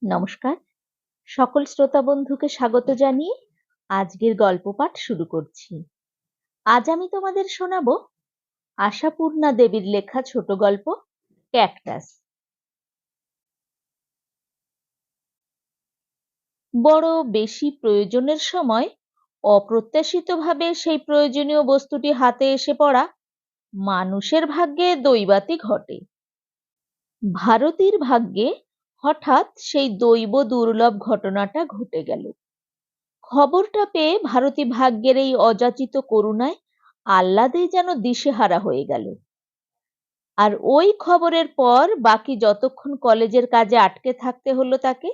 নমস্কার, সকল শ্রোতা বন্ধুকে স্বাগত জানিয়ে আজকের গল্প পাঠ শুরু করছি। আজ আমি তোমাদের শোনাবো আশাপূর্ণা দেবীর লেখা ছোট গল্প ক্যাকটাস। বড় বেশি প্রয়োজনের সময় অপ্রত্যাশিতভাবে সেই প্রয়োজনীয় বস্তুটি হাতে এসে পড়া মানুষের ভাগ্যে দৈবাতই ঘটে। ভারতীর ভাগ্যে হঠাৎ সেই দৈব দুর্লভ ঘটনাটা ঘটে গেল। খবরটা পেয়ে ভারতী ভাগ্যের এই অযাচিত করুণায় আহ্লাদে যেন দিশেহারা হয়ে গেল। আর ওই খবরের পর বাকি যতক্ষণ কলেজের কাজে আটকে থাকতে হলো তাকে,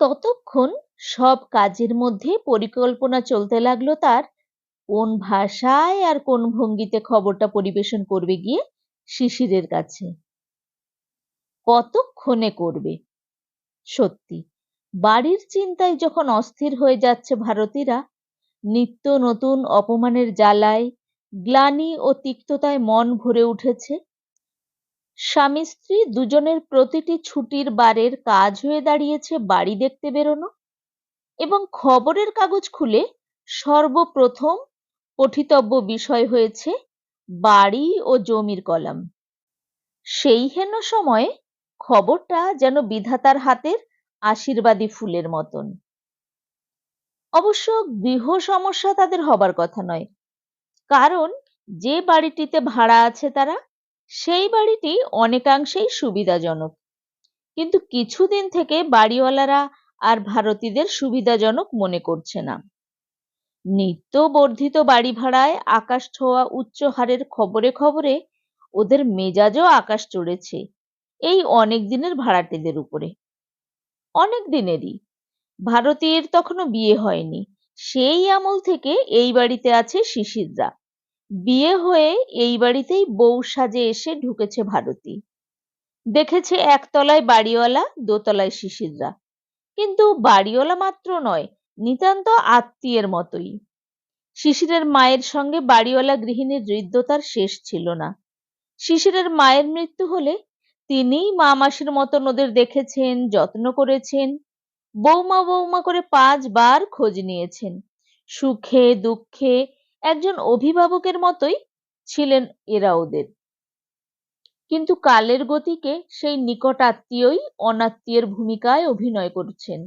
ততক্ষণ সব কাজের মধ্যে পরিকল্পনা চলতে লাগলো তার কোন ভাষায় আর কোন ভঙ্গিতে খবরটা পরিবেশন করবে গিয়ে শিশিরের কাছে। কতক্ষণে করবে? সত্যি বাড়ির চিন্তায় যখন অস্থির হয়ে যাচ্ছে ভারতীরা, নিত্য নতুন অপমানের জ্বালায় গ্লানি ও তিক্ততায় মন ভরে উঠেছে। স্বামী স্ত্রী দুজনের প্রতিটি ছুটির বারের কাজ হয়ে দাঁড়িয়েছে বাড়ি দেখতে বেরোনো, এবং খবরের কাগজ খুলে সর্বপ্রথম পঠিতব্য বিষয় হয়েছে বাড়ি ও জমির কলাম। সেই হেন সময়ে খবরটা যেন বিধাতার হাতের আশীর্বাদী ফুলের মতন। অবশ্য গৃহ সমস্যা তাদের হবার কথা নয়, কারণ যে বাড়িটিতে ভাড়া আছে তারা, সেই বাড়িটি অনেকাংশেই সুবিধাজনক। কিন্তু কিছুদিন থেকে বাড়িওয়ালারা আর ভারতীদের সুবিধাজনক মনে করছে না। নিত্য বর্ধিত বাড়ি ভাড়ায় আকাশ ছোঁয়া উচ্চ হারের খবরে খবরে ওদের মেজাজও আকাশ চড়েছে এই অনেক দিনের ভাড়াটেদের উপরে। অনেক দিনেরই। ভারতীর তখনও বিয়ে হয়নি, সেই আমল থেকে এই বাড়িতে আছে শিশিররা। বিয়ে হয়ে এই বাড়িতেই বউ সাজে এসে ঢুকেছে ভারতী। দেখেছে একতলায় বাড়িওয়ালা, দোতলায় শিশিররা, কিন্তু বাড়িওয়ালা মাত্র নয়, নিতান্ত আত্মীয়ের মতোই। শিশিরের মায়ের সঙ্গে বাড়িওয়ালা গৃহিণীর হৃদ্যতার শেষ ছিল না। শিশিরের মায়ের মৃত্যু হলে তিনিই মা মাসির মতন ওদের দেখেছেন, যত্ন করেছেন। বৌমা বৌমা করে 5 বার খোঁজ নিয়েছেন। সুখে দুঃখে একজন অভিভাবকের মতোই ছিলেন এরা ওদের। কিন্তু কালের গতিকে সেই নিকট আত্মীয়ই অনাত্মীয়ের ভূমিকায় অভিনয় করছেন।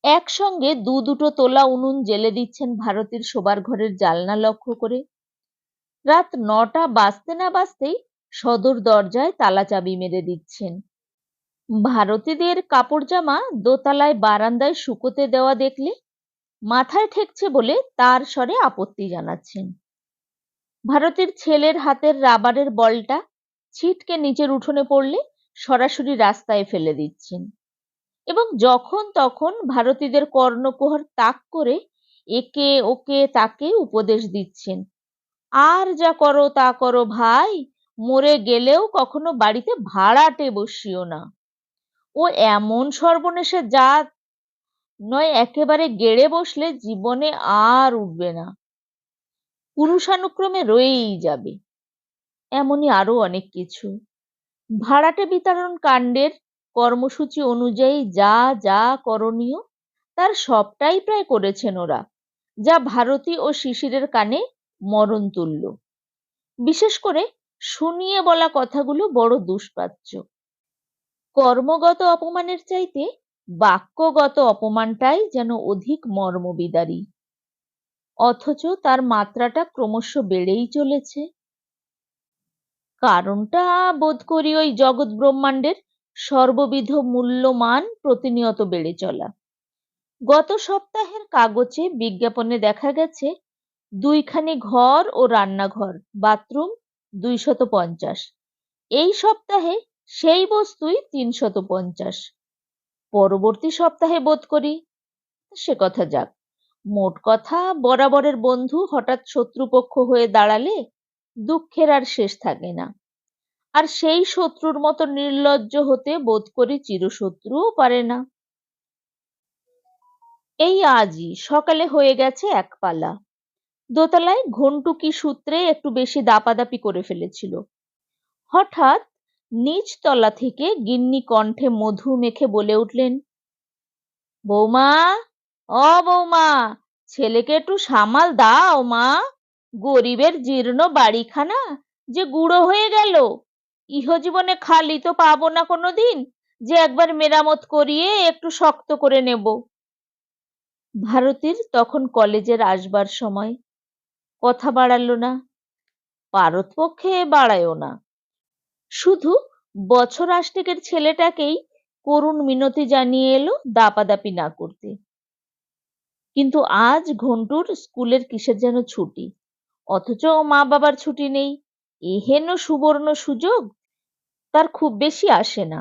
একসঙ্গে দুটো তোলা উনুন জ্বেলে দিচ্ছেন ভারতীর শোবার ঘরের জালনা লক্ষ্য করে। রাত 9টা বাজতে না বাজতেই সদর দরজায় তালা চাবি মেরে দিচ্ছেন। ভারতীদের কাপড় জামা দোতলায় বারান্দায় শুকোতে দেওয়া দেখলে মাথায় ঠেকছে বলে তার স্বরে আপত্তি জানাচ্ছেন। ভারতীর ছেলের হাতের রাবারের বলটা ছিটকে নিচের উঠোনে পড়লে সরাসরি রাস্তায় ফেলে দিচ্ছেন, এবং যখন তখন ভারতীদের কর্ণকুহর তাক করে একে ওকে তাকে উপদেশ দিচ্ছেন, আর যা করো তা করো ভাই, মরে গেলেও কখনো বাড়িতে ভাড়াটে বসিও না। ও এমন সর্বনেশে জাত নয়, একেবারে গেড়ে বসলে জীবনে আর উঠবে না, পুরুষানুক্রমে রয়েই যাবে। এমনই আরো অনেক কিছু। ভাড়াটে বিতরণ কাণ্ডের কর্মসূচি অনুযায়ী যা যা করণীয় তার সবটাই প্রায় করেছেন ওরা, যা ভারতী ও শিশিরের কানে মরণ তুল্য। বিশেষ করে শুনিয়ে বলা কথাগুলো বড় দুষ্পাচ্য। কর্মগত অপমানের চাইতে বাক্যগত অপমানটাই যেন অধিক মর্মবিদারী, অথচ তার মাত্রাটা ক্রমশ বেড়েই চলেছে। কারণটা বোধ করি ওই জগৎ ব্রহ্মাণ্ডের সর্ববিধ মূল্যমান প্রতিনিয়ত বেড়ে চলা। গত সপ্তাহের কাগজে বিজ্ঞাপনে দেখা গেছে 2খানি ঘর ও রান্নাঘর, বাথরুম 250। এই সপ্তাহে সেই বস্তুই 350। পরবর্তী সপ্তাহে বোধ করি। সে কথা যাক। মোট কথা, বরাবরের বন্ধু হঠাৎ শত্রুপক্ষ হয়ে দাঁড়ালে দুঃখের আর শেষ থাকে না। আর সেই শত্রুর মতো নির্লজ্জ হতে বোধ করি চিরশত্রুও পারে না। এই আজই সকালে হয়ে গেছে এক পালা। দোতলায় ঘন্টু কি সূত্রে একটু বেশি দাপাদাপি করে ফেলেছিল। হঠাৎ নিচ তলা থেকে গিন্নি কণ্ঠে মধু মেখে বলে উঠলেন, বৌমা, বৌমা, ছেলেকে একটু সামাল দাও মা। গরিবের জীর্ণ বাড়িখানা যে গুঁড়ো হয়ে গেল, ইহজীবনে খালি তো পাবো না কোনোদিন, যে একবার মেরামত করিয়ে একটু শক্ত করে নেব। ভারতীর তখন কলেজের আসবার সময়। কথা বাড়ালো না, পারতপক্ষে বাড়ায়ও না। শুধু বছর আষ্টেকের ছেলেটাকেই করুণ মিনতি জানিয়ে এলো দাপাদাপি না করতে। কিন্তু আজ ঘন্টুর স্কুলের কিসের যেন ছুটি, অথচ মা বাবার ছুটি নেই। এহেন সুবর্ণ সুযোগ তার খুব বেশি আসে না।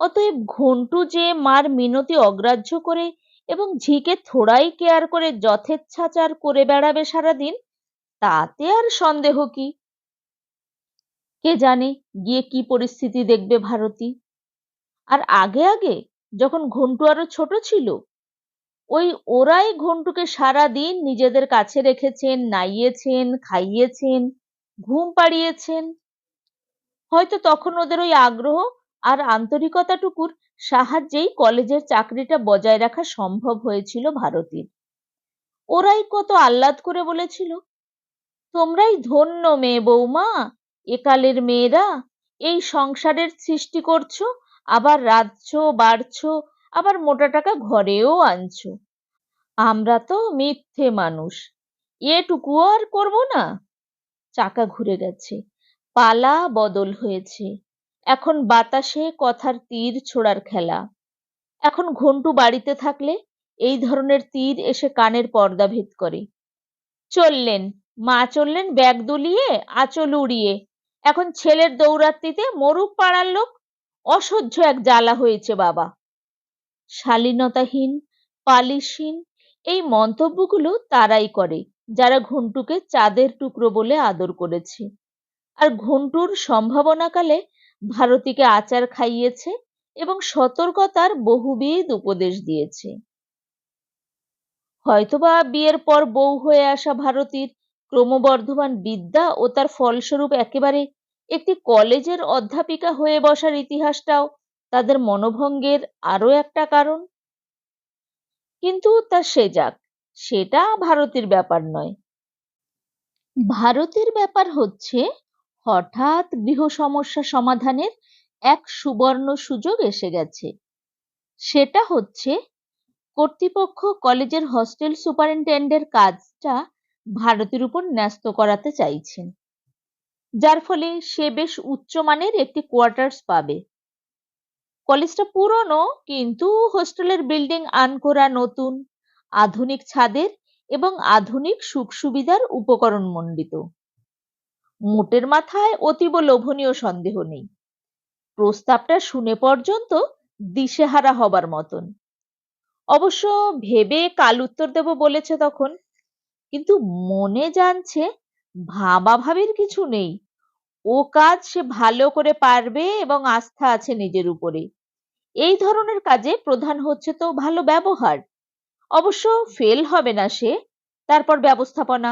অতএব ঘন্টু যে মার মিনতি অগ্রাহ্য করে এবং ঝিকে থোড়াই কেয়ার করে যথেচ্ছাচার করে বেড়াবে সারাদিন, তাতে আর সন্দেহ কি? কে জানে গিয়ে কি পরিস্থিতি দেখবে ভারতী। আর আগে আগে যখন ঘন্টু আরো ছোট ছিল, ওরাই ঘন্টুকে সারা দিন নিজেদের কাছে রেখেছেন, নাইয়েছেন, খাইয়েছেন, ঘুম পাড়িয়েছেন। হয়তো তখন ওদের ওই আগ্রহ আর আন্তরিকতাটুকুর সাহায্যেই কলেজের চাকরিটা বজায় রাখা সম্ভব হয়েছিল ভারতীর। ওরাই কত আহ্লাদ করে বলেছিল, তোমরাই ধন্য মেয়ে বৌমা, একালের মেয়েরা, এই সংসারের সৃষ্টি করছো, আবার রাঁধছো, বাড়ছো, আবার মোটা টাকা ঘরেও আনছো। আমরা তো মিথ্যে মানুষ, এটুকুও আর করবো না? চাকা ঘুরে গেছে, পালা বদল হয়েছে। এখন বাতাসে কথার তীর ছোড়ার খেলা। এখন ঘন্টু বাড়িতে থাকলে এই ধরনের তীর এসে কানের পর্দা ভেদ করে। চললেন, মা চললেন ব্যাগ দুলিয়ে, আঁচল উড়িয়ে। এখন ছেলের দৌরাত্রিতে মরুক পাড়ার লোক। অসহ্য এক জ্বালা হয়েছে বাবা। শালীনতাহীন, পালিশহীন এই মন্তব্যগুলো তারাই করে যারা ঘন্টুকে চাঁদের টুকরো বলে আদর করেছে, আর ঘন্টুর সম্ভাবনাকালে ভারতীকে আচার খাইয়েছে এবং সতর্কতার বহুবিধ উপদেশ দিয়েছে। হয়তোবা বিয়ের পর বউ হয়ে আসা ভারতীর ক্রমবর্ধমান বিদ্যা ও তার ফলস্বরূপ একেবারে একটি কলেজের অধ্যাপিকা হয়ে বসার ইতিহাসটাও তাদের মনোভঙ্গের আরো একটা কারণ। কিন্তু তা সে যাক, সেটা ভারতীর ব্যাপার নয়। ভারতের ব্যাপার হচ্ছে হঠাৎ গৃহ সমস্যা সমাধানের এক সুবর্ণ সুযোগ এসে গেছে। সেটা হচ্ছে কর্তৃপক্ষ কলেজের হস্টেল সুপারিনটেন্ডেন্টের কাজটা ভারতের উপর ন্যস্ত করাতে চাইছেন, যার ফলে সে বেশ উচ্চমানের একটি কোয়ার্টার্স পাবে। কলেজটা পুরনো, কিন্তু হোস্টেলের বিল্ডিং আনকোরা নতুন, আধুনিক ছাদের এবং আধুনিক সুখ সুবিধার উপকরণ মণ্ডিত। মোটের মাথায় অতীব লোভনীয় সন্দেহ নেই। প্রস্তাবটা শুনে পর্যন্ত দিশেহারা হবার মতন। অবশ্য ভেবে কাল উত্তর দেব বলেছে তখন, কিন্তু মনে জানছে ভাবাভাবির কিছু নেই। ও কাজ সে ভালো করে পারবে এবং আস্থা আছে নিজের উপরে। এই ধরনের কাজে প্রধান হচ্ছে তো ভালো ব্যবহার। অবশ্য ফেল হবে না সে, তারপর ব্যবস্থাপনা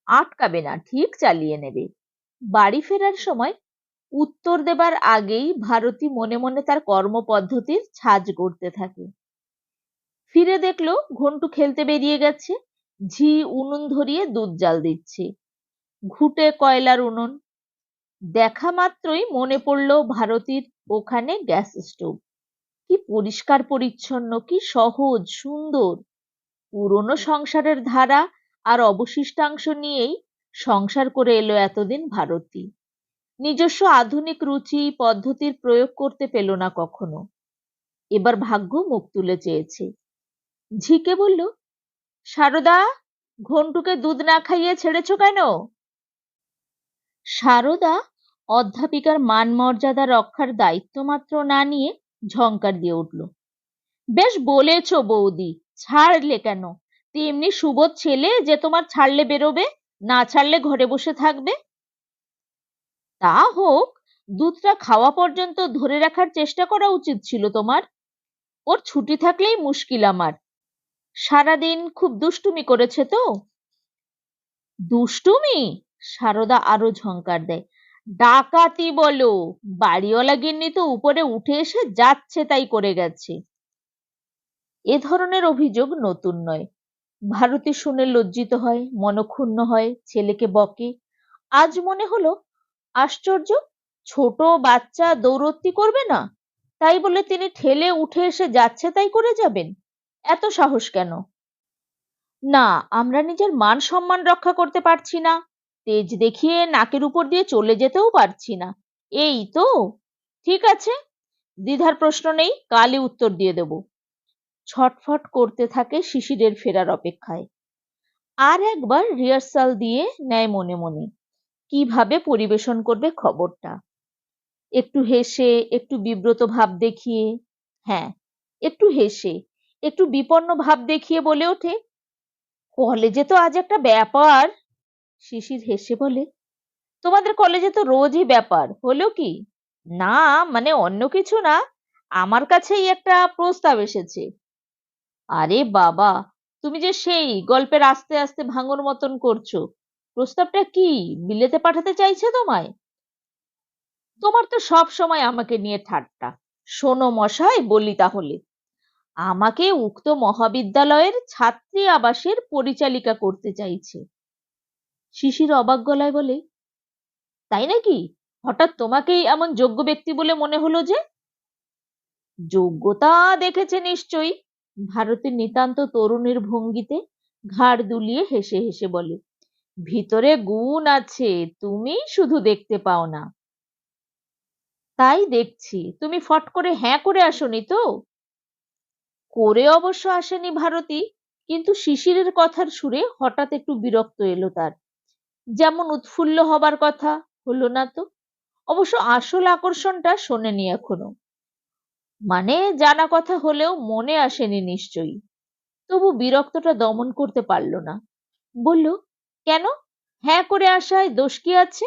আটকাবে না, ঠিক চালিয়ে নেবে। বাড়ি ফেরার সময় উত্তর দেবার আগেই ভারতী মনে মনে তার কর্মপদ্ধতির ছাঁচ গড়তে থাকে। ফিরে দেখলো ঘন্টু খেলতে বেরিয়ে গেছে, ঝি উনুন ধরিয়ে দুধ জাল দিচ্ছে, ঘুটে কয়লার উনুন। দেখা মাত্রই মনে পড়লো ভারতীর ওখানে গ্যাস স্টোভ। কি পরিষ্কার পরিচ্ছন্ন, কি সহজ সুন্দর। পুরনো সংসারের ধারা আর অবশিষ্টাংশ নিয়েই সংসার করে এলো এতদিন ভারতী। নিজস্ব আধুনিক রুচি পদ্ধতির প্রয়োগ করতে পেল না কখনো। এবার ভাগ্য মুখ তুলে চেয়েছে। ঝিকে বলল, সারদা, ঘন্টুকে দুধ না খাইয়ে ছেড়েছ কেন? সারদা অধ্যাপিকার মান মর্যাদা রক্ষার দায়িত্ব মাত্র না নিয়ে ঝংকার দিয়ে উঠল, বেশ বলেছ বৌদি, ছাড়লে কেন? তেমনি সুবোধ ছেলে যে তোমার ছাড়লে বেরোবে, না ছাড়লে ঘরে বসে থাকবে। তা হোক, দুধটা খাওয়া পর্যন্ত ধরে রাখার চেষ্টা করা উচিত ছিল তোমার। ওর ছুটি থাকলেই মুশকিল আমার। সারাদিন খুব দুষ্টুমি করেছে তো। দুষ্টুমি? সারদা আরো ঝংকার দেয়, ডাকাতি বলো, বাড়িওয়ালা গিন্নি তো উপরে উঠে এসে যাচ্ছে তাই করে গেছে। এ ধরনের অভিযোগ নতুন নয়। ভারতী শুনে লজ্জিত হয়, মনক্ষুণ্ণ হয়, ছেলেকে বকে। আজ মনে হলো আশ্চর্য, ছোট বাচ্চা দৌড়ত্তি করবে না, তাই বলে তিনি ঠেলে উঠে এসে যাচ্ছে তাই করে যাবেন? এত সাহস কেন? না, আমরা নিজের মান সম্মান রক্ষা করতে পারছি না, তেজ দেখিয়ে নাকের উপর দিয়ে চলে যেতেও পারছি না, এই তো। ঠিক আছে, দ্বিধার প্রশ্ন নেই, কালই উত্তর দিয়ে দেব। ছটফট করতে থাকে শিশিরের ফেরার অপেক্ষায়। আর একবার রিহার্সাল দিয়ে নেয় মনে মনে, কিভাবে পরিবেশন করবে খবরটা। একটু হেসে, একটু বিব্রত ভাব দেখিয়ে, হ্যাঁ, একটু হেসে, একটু বিপন্ন ভাব দেখিয়ে বলে ওঠে, কলেজে তো আজ একটা ব্যাপার। শিশির হেসে বলে, তোমাদের কলেজে তো রোজই ব্যাপার, হলো কি? না, মানে অন্য কিছু না, আমার কাছেই একটা প্রস্তাব এসেছে। আরে বাবা, তুমি যে সেই গল্পের আস্তে আস্তে ভাঙর মতন করছো, প্রস্তাবটা কি? বিলেতে পাঠাতে চাইছে তোমায়? তোমার তো সব সময় আমাকে নিয়ে ঠাট্টা। শোনো মশাই, বলি তাহলে, আমাকে উক্ত মহাবিদ্যালয়ের ছাত্রী আবাসের পরিচালিকা করতে চাইছে। শিশির অবাক গলায় বলে, তাই নাকি? হঠাৎ তোমাকেই এমন যোগ্য ব্যক্তি বলে মনে হলো যে? যোগ্যতা দেখেছে নিশ্চয়ই। ভারতের নিতান্ত তরুণীর ভঙ্গিতে ঘাড় দুলিয়ে হেসে হেসে বলে, ভিতরে গুণ আছে, তুমি শুধু দেখতে পাও না। তাই দেখছি, তুমি ফট করে হ্যাঁ করে আসনি তো? করে অবশ্য আসেনি ভারতী, কিন্তু শিশিরের কথার সুরে হঠাৎ একটু বিরক্ত এলো তার। যেমন উৎফুল্ল হবার কথা, হলো না তো। অবশ্য আসল আকর্ষণটা শোনেনি এখনো। মানে জানা কথা হলেও মনে আসেনি নিশ্চয়ই। তবু বিরক্তটা দমন করতে পারল না। বলল, কেন? হ্যাঁ করে আসায় দোষ কি আছে?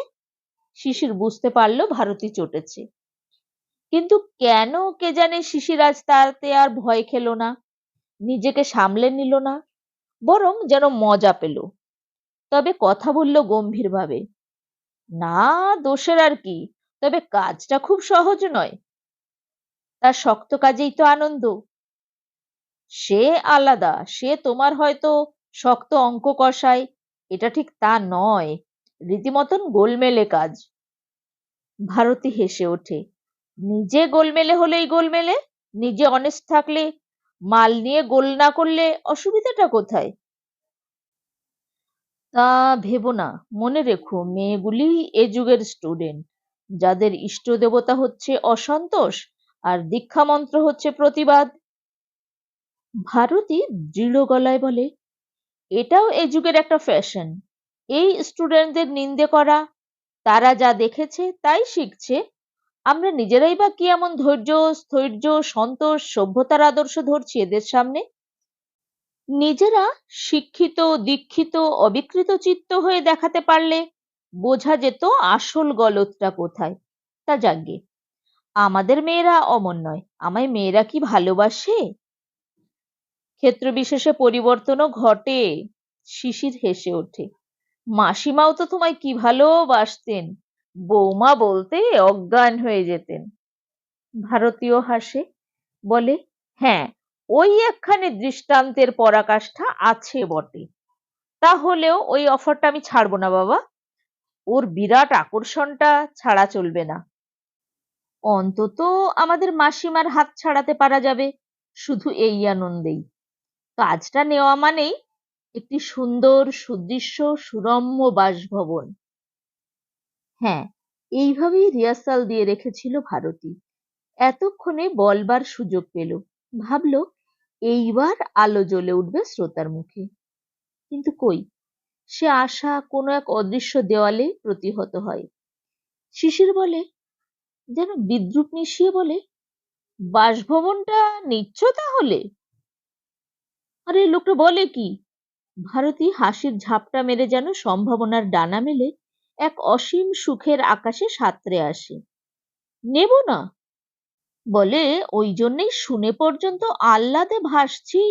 শিশির বুঝতে পারল ভারতী চটেছে। কিন্তু কেন কে জানে শিশির আজ তাতে আর ভয় খেল না, নিজেকে সামলে নিল না, বরং যেন মজা পেল। তবে কথা বলল গম্ভীরভাবে, না, দোষের আর কি, তবে কাজটা খুব সহজ নয়। তার শক্ত কাজেই তো আনন্দ। সে আলাদা, সে তোমার হয়তো শক্ত অঙ্ক কষায়, এটা ঠিক তা নয়, রীতিমতন গোলমেলে কাজ। ভারতী হেসে ওঠে, নিজে গোলমেলে হলেই গোলমেলে, নিজে অনেস্ট থাকলে, মাল নিয়ে গোল না করলে অসুবিধাটা কোথায়? তা ভেবো না, মনে রেখো মেয়েগুলি এ যুগের স্টুডেন্ট, যাদের ইষ্ট দেবতা হচ্ছে অসন্তোষ আর দীক্ষা মন্ত্র হচ্ছে প্রতিবাদ। ভারতী দৃঢ় গলায় বলে, এটাও এ যুগের একটা ফ্যাশন, এই স্টুডেন্টদের নিন্দে করা। তারা যা দেখেছে তাই শিখছে, আমরা নিজেরাই বা কি এমন ধৈর্য, স্থৈর্য, সন্তোষ, সভ্যতার আদর্শ ধরছি এদের সামনে? নিজেরা শিক্ষিত, দীক্ষিত, অবিকৃত চিত্ত হয়ে দেখাতে পারলে বোঝা যেত আসল গলতটা কোথায়। তা যাকগে, আমাদের মেয়েরা অমন নয়। আমায় মেয়েরা কি ভালোবাসে? ক্ষেত্র বিশেষে পরিবর্তনও ঘটে। শিশির হেসে ওঠে, মাসিমাও তো তোমায় কি ভালোবাসতেন, বৌমা বলতে অজ্ঞান হয়ে যেতেন। ভারতীয় হাসে, বলে, হ্যাঁ, ওই একখানি দৃষ্টান্তের পরাকাষ্ঠা আছে বটে। তাহলেও ওই অফারটা আমি ছাড়বো না বাবা, ওর বিরাট আকর্ষণটা ছাড়া চলবে না। অন্তত আমাদের মাসিমার হাত ছাড়াতে পারা যাবে, শুধু এই আনন্দেই। কাজটা নেওয়া মানেই একটি সুন্দর, সুদৃশ্য, সুরম্য বাসভবন। হ্যাঁ, এইভাবেই রিহার্সাল দিয়ে রেখেছিল ভারতী। এতক্ষণে বলবার সুযোগ পেল, ভাবল এইবার আলো জ্বলে উঠবে শ্রোতার মুখে। কিন্তু কই, সে আশা কোনো এক অদৃশ্য দেওয়ালে প্রতিহত হয়। শিশির বলে, যেন বিদ্রুপ মিশিয়ে বলে, বাসভবনটা নিচ্ছ তাহলে? আরে লোকটা বলে কি? ভারতী হাসির ঝাপটা মেরে যেন সম্ভাবনার ডানা মেলে এক অসীম সুখের আকাশে সাঁতরে আসে। নেব না? বলে, ওই জন্যেই শুনে পর্যন্ত আহ্লাদে ভাসছি,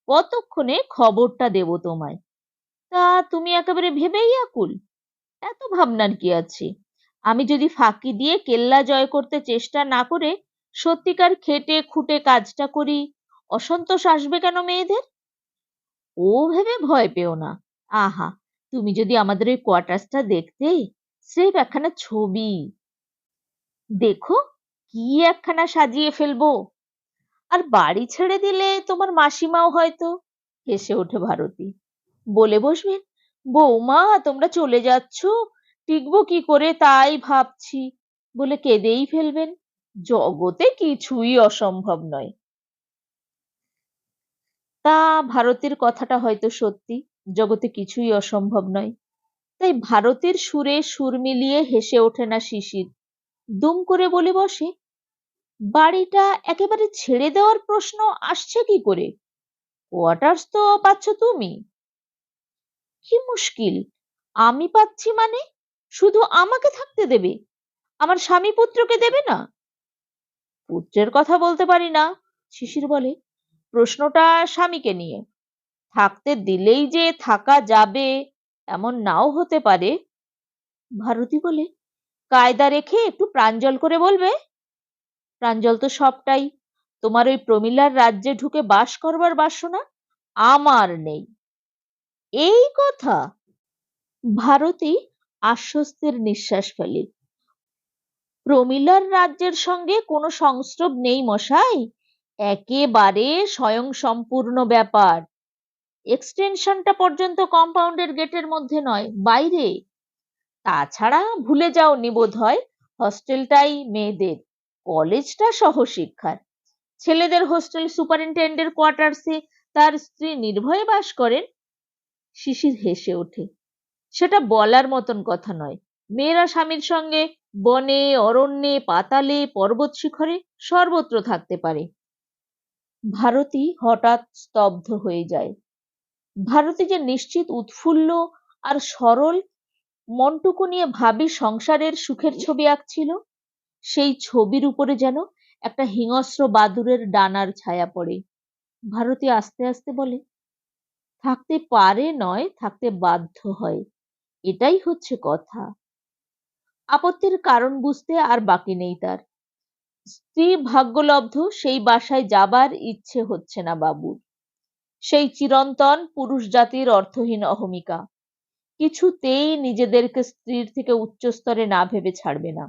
কতক্ষণে খবরটা দেব তোমায়। তা তুমি একেবারে ভেবেই আকুল? এত ভাবনার কি আছে? আমি যদি ফাঁকি দিয়ে কেল্লা জয় করতে চেষ্টা না করে সত্যিকার খেটে খুঁটে কাজটা করি, অসন্তোষ আসবে কেন মেয়েদের? ও ভেবে ভয় পেও না। আহা, তুমি যদি আমাদের ওই কোয়ার্টার্সটা দেখতে, স্রেফ একখানা ছবি। দেখো কি একখানা সাজিয়ে ফেলবো। আর বাড়ি ছেড়ে দিলে তোমার মাসিমাও হয়তো। হেসে ওঠে ভারতী। বলে বসবেন, বৌমা তোমরা চলে যাচ্ছ, টিকবো কি করে তাই ভাবছি, বলে কেঁদেই ফেলবেন। জগতে কিছুই অসম্ভব নয়। তা ভারতীর কথাটা হয়তো সত্যি, জগতে কিছুই অসম্ভব নয়। তাই ভারতীর সুরে সুর মিলিয়ে হেসে ওঠে না শিশির। দুম করে বলে বসে, বাড়িটা একেবারে ছেড়ে দেওয়ার প্রশ্ন আসছে কি করে? কোয়ার্টার্স তো পাচ্ছ তুমি। কি মুশকিল, আমি পাচ্ছি মানে? শুধু আমাকে থাকতে দেবে, আমার স্বামী পুত্রকে দেবে না? পুত্রের কথা বলতে পারি না, শিশির বলে। প্রশ্নটা স্বামীকে নিয়ে। থাকতে দিলেই যে থাকা যাবে এমন নাও হতে পারে। ভারতী বলে, কায়দা রেখে একটু প্রাঞ্জল করে বলবে। প্রাঞ্জল তো সবটাই। তোমার ওই প্রমিলার রাজ্যে ঢুকে বাস করবার বাসনা আমার নেই। এই কথা। ভারতী আশ্বস্তের নিঃশ্বাস ফেলে। প্রমিলার রাজ্যের সঙ্গে কোনো সংস্রব নেই মশাই, একেবারে স্বয়ংসম্পূর্ণ ব্যাপার। এক্সটেনশনটা পর্যন্ত কম্পাউন্ডের গেটের মধ্যে নয়, বাইরে। তাছাড়া ভুলে যাওনি বোধহয়, হস্টেলটাই মেয়েদের, কলেজটা সহশিক্ষার। ছেলেদের হোস্টেল সুপারিনটেন্ডেন্টের কোয়ার্টার্সে তার স্ত্রী নির্ভয়ে বাস করেন। শিশির হেসে ওঠে। সেটা বলার মতন কথা নয়। মেয়েরা স্বামীর সঙ্গে বনে, অরণ্যে, পাতালে, পর্বত শিখরে সর্বত্র থাকতে পারে। ভারতী হঠাৎ স্তব্ধ হয়ে যায়। ভারতী যে নিশ্চিত উৎফুল্ল আর সরল মনটুকু নিয়ে ভাবী সংসারের সুখের ছবি আঁকছিল, সেই ছবির উপরে যেন একটা হিংস্র বাদুড়ের ডানার ছায়া পড়ে। ভারতী আস্তে আস্তে বলে, থাকতে পারে নয়, থাকতে বাধ্য হয়, এটাই হচ্ছে কথা। আপত্তির কারণ বুঝতে আর বাকি নেই তার। স্ত্রী ভাগ্যলব্ধ সেই বাসায় যাবার ইচ্ছে হচ্ছে না বাবুর। সেই চিরন্তন পুরুষ জাতির অর্থহীন অহমিকা কিছুতেই নিজেদেরকে স্ত্রীর থেকে উচ্চ স্তরে না ভেবে ছাড়বে না।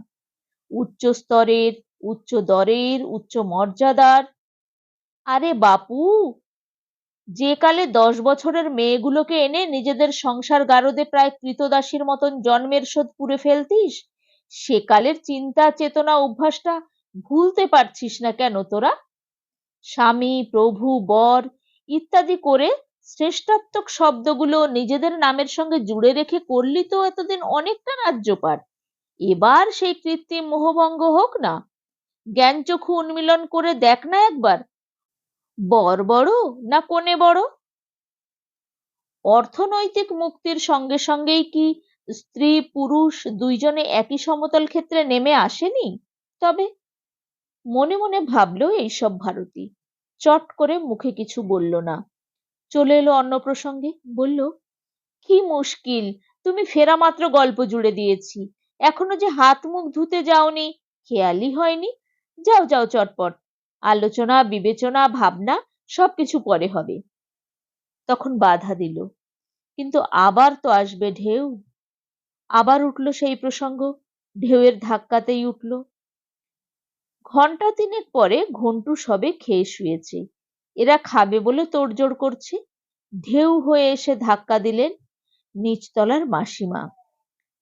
উচ্চ স্তরের, উচ্চ দরের, উচ্চ মর্যাদার। আরে বাপু, যে কালে 10 বছরের মেয়েগুলোকে এনে নিজেদের সংসার গারদে প্রায় কৃতদাসীর মতন জন্মের শোধ পুরে ফেলতিস, সেকালের চিন্তা চেতনা অভ্যাসটা ভুলতে পারছিস না কেন তোরা? স্বামী, প্রভু, বর ইত্যাদি করে শ্রেষ্ঠাত্মক শব্দগুলো নিজেদের নামের সঙ্গে জুড়ে রেখে করলি তো এতদিন অনেকটা রাজ্যপাট। এবার সেই কৃত্রিম মোহভঙ্গ হোক না। জ্ঞানচক্ষু উন্মিলন করে দেখ না একবার, বর বড় না কোনে বড়? অর্থনৈতিক মুক্তির সঙ্গে সঙ্গেই কি স্ত্রী পুরুষ দুইজনে একই সমতল ক্ষেত্রে নেমে আসেনি? তবে মনে মনে ভাবলো এইসব ভারতী। চট করে মুখে কিছু বলল না। চলে এলো অন্য প্রসঙ্গে। বলল, কি মুশকিল, তুমি ফেরা মাত্র গল্প জুড়ে দিয়েছি, এখনো যে হাত মুখ ধুতে যাওনি, খেয়ালই হয়নি। যাও যাও চটপট, আলোচনা বিবেচনা ভাবনা সবকিছু পরে হবে। তখন বাধা দিল, কিন্তু আবার তো আসবে ঢেউ। আবার উঠল সেই প্রসঙ্গ, ঢেউয়ের ধাক্কাতেই উঠল। ঘন্টা তিনেক পরে ঘন্টু সবে খেয়ে শুয়েছে। এরা খাবে বলে তোড়জোড় করছে। ঢেউ হয়ে এসে ধাক্কা দিলেন নিচতলার মাসিমা,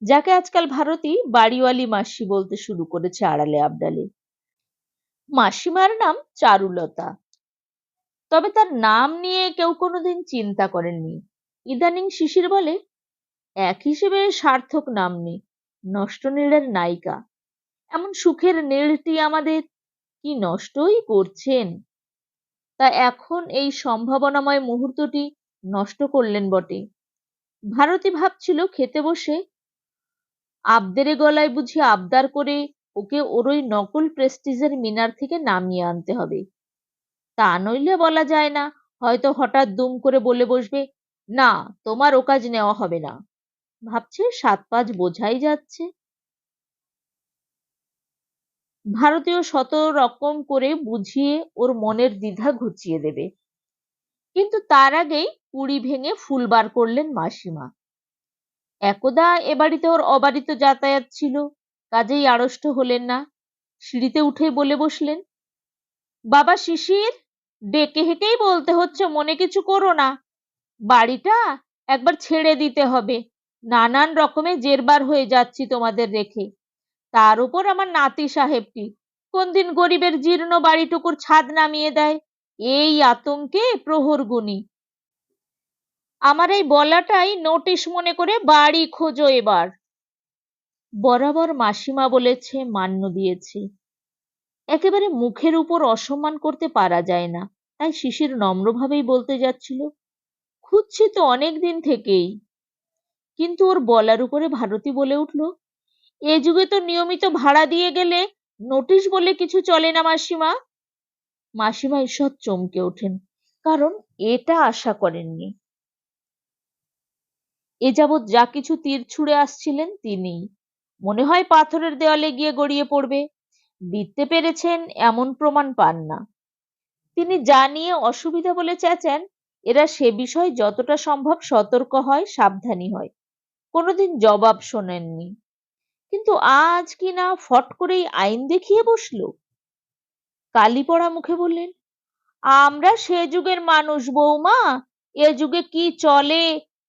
যাকে আজকাল ভারতী বাড়িওয়ালি মাসি বলতে শুরু করেছে আড়ালে আবডালে। মাসিমার নাম চারুলতা, তবে তার নাম নিয়ে কেউ কোনোদিন চিন্তা করেননি। ইদানিং শিশির বলে, এক হিসেবে সার্থক নাম নেই, নষ্ট নীড়ের নায়িকা। এমন সুখের নীড়টি আমাদের কি নষ্টই করছেন। তা এখন এই সম্ভাবনাময় মুহূর্তটি নষ্ট করলেন বটে। ভারতী ভাবছিল খেতে বসে আবদেরে গলায় বুঝি আবদার করে ওকে ওর ওই নকল প্রেস্টিজের মিনার থেকে নামিয়ে আনতে হবে। তা নইলে বলা যায় না, হয়তো হঠাৎ দুম করে বলে বসবে, না তোমার ও কাজ নেওয়া হবে না। ভাবছে 7-5 বোঝাই যাচ্ছে। ভারতীয় শত রকম করে বুঝিয়ে ওর মনের দ্বিধা ঘুচিয়ে দেবে। কিন্তু তার আগেই কুড়ি ভেঙে ফুল বার করলেন মাসিমা। একদা এ বাড়িতে ওর অবারিত যাতায়াত ছিল, কাজেই আড়ষ্ট হলেন না। সিঁড়িতে উঠে বলে বসলেন, বাবা শিশির, ডেকে হেঁকেই বলতে হচ্ছে মনে কিছু করো না, বাড়িটা একবার ছেড়ে দিতে হবে। নানান রকমে জেরবার হয়ে যাচ্ছি তোমাদের রেখে। তার উপর আমার নাতি সাহেবটি কোন দিন গরিবের জীর্ণ বাড়িটুকুর ছাদ নামিয়ে দেয়, এই আতঙ্কে প্রহর গুনি। আমার এই বলাটাই নোটিশ মনে করে বাড়ি খোঁজো এবার। বরাবর মাসিমা বলেছে, মান্য দিয়েছে। একেবারে মুখের উপর অসম্মান করতে পারা যায় না, তাই শিশির নম্রভাবেই বলতে যাচ্ছিল, খুঁজছি তো অনেক দিন থেকেই। কিন্তু ওর বলার উপরে ভারতী বলে উঠল, এ যুগে তো নিয়মিত ভাড়া দিয়ে গেলে নোটিশ বলে কিছু চলে না মাসিমা। মাসিমা ঈষৎ চমকে ওঠেন, কারণ এটা আশা করেননি। এ যাবৎ যা কিছু তীর ছুঁড়ে আসছিলেন তিনিই, মনে হয় পাথরের দেওয়ালে গিয়ে গড়িয়ে পড়বে। বিততে পেরেছেন এমন প্রমাণ পান না। তিনি যা নিয়ে অসুবিধা বলে চেঁচান, এরা সে বিষয়ে যতটা সম্ভব সতর্ক হয়, সাবধানী হয়। কোনোদিন জবাব শোনেননি। কিন্তু আজ কি না ফট করেই আইন দেখিয়ে বসলো। কালি পড়া মুখে বললেন, আমরা সে যুগের মানুষ বৌমা, এ যুগে কি চলে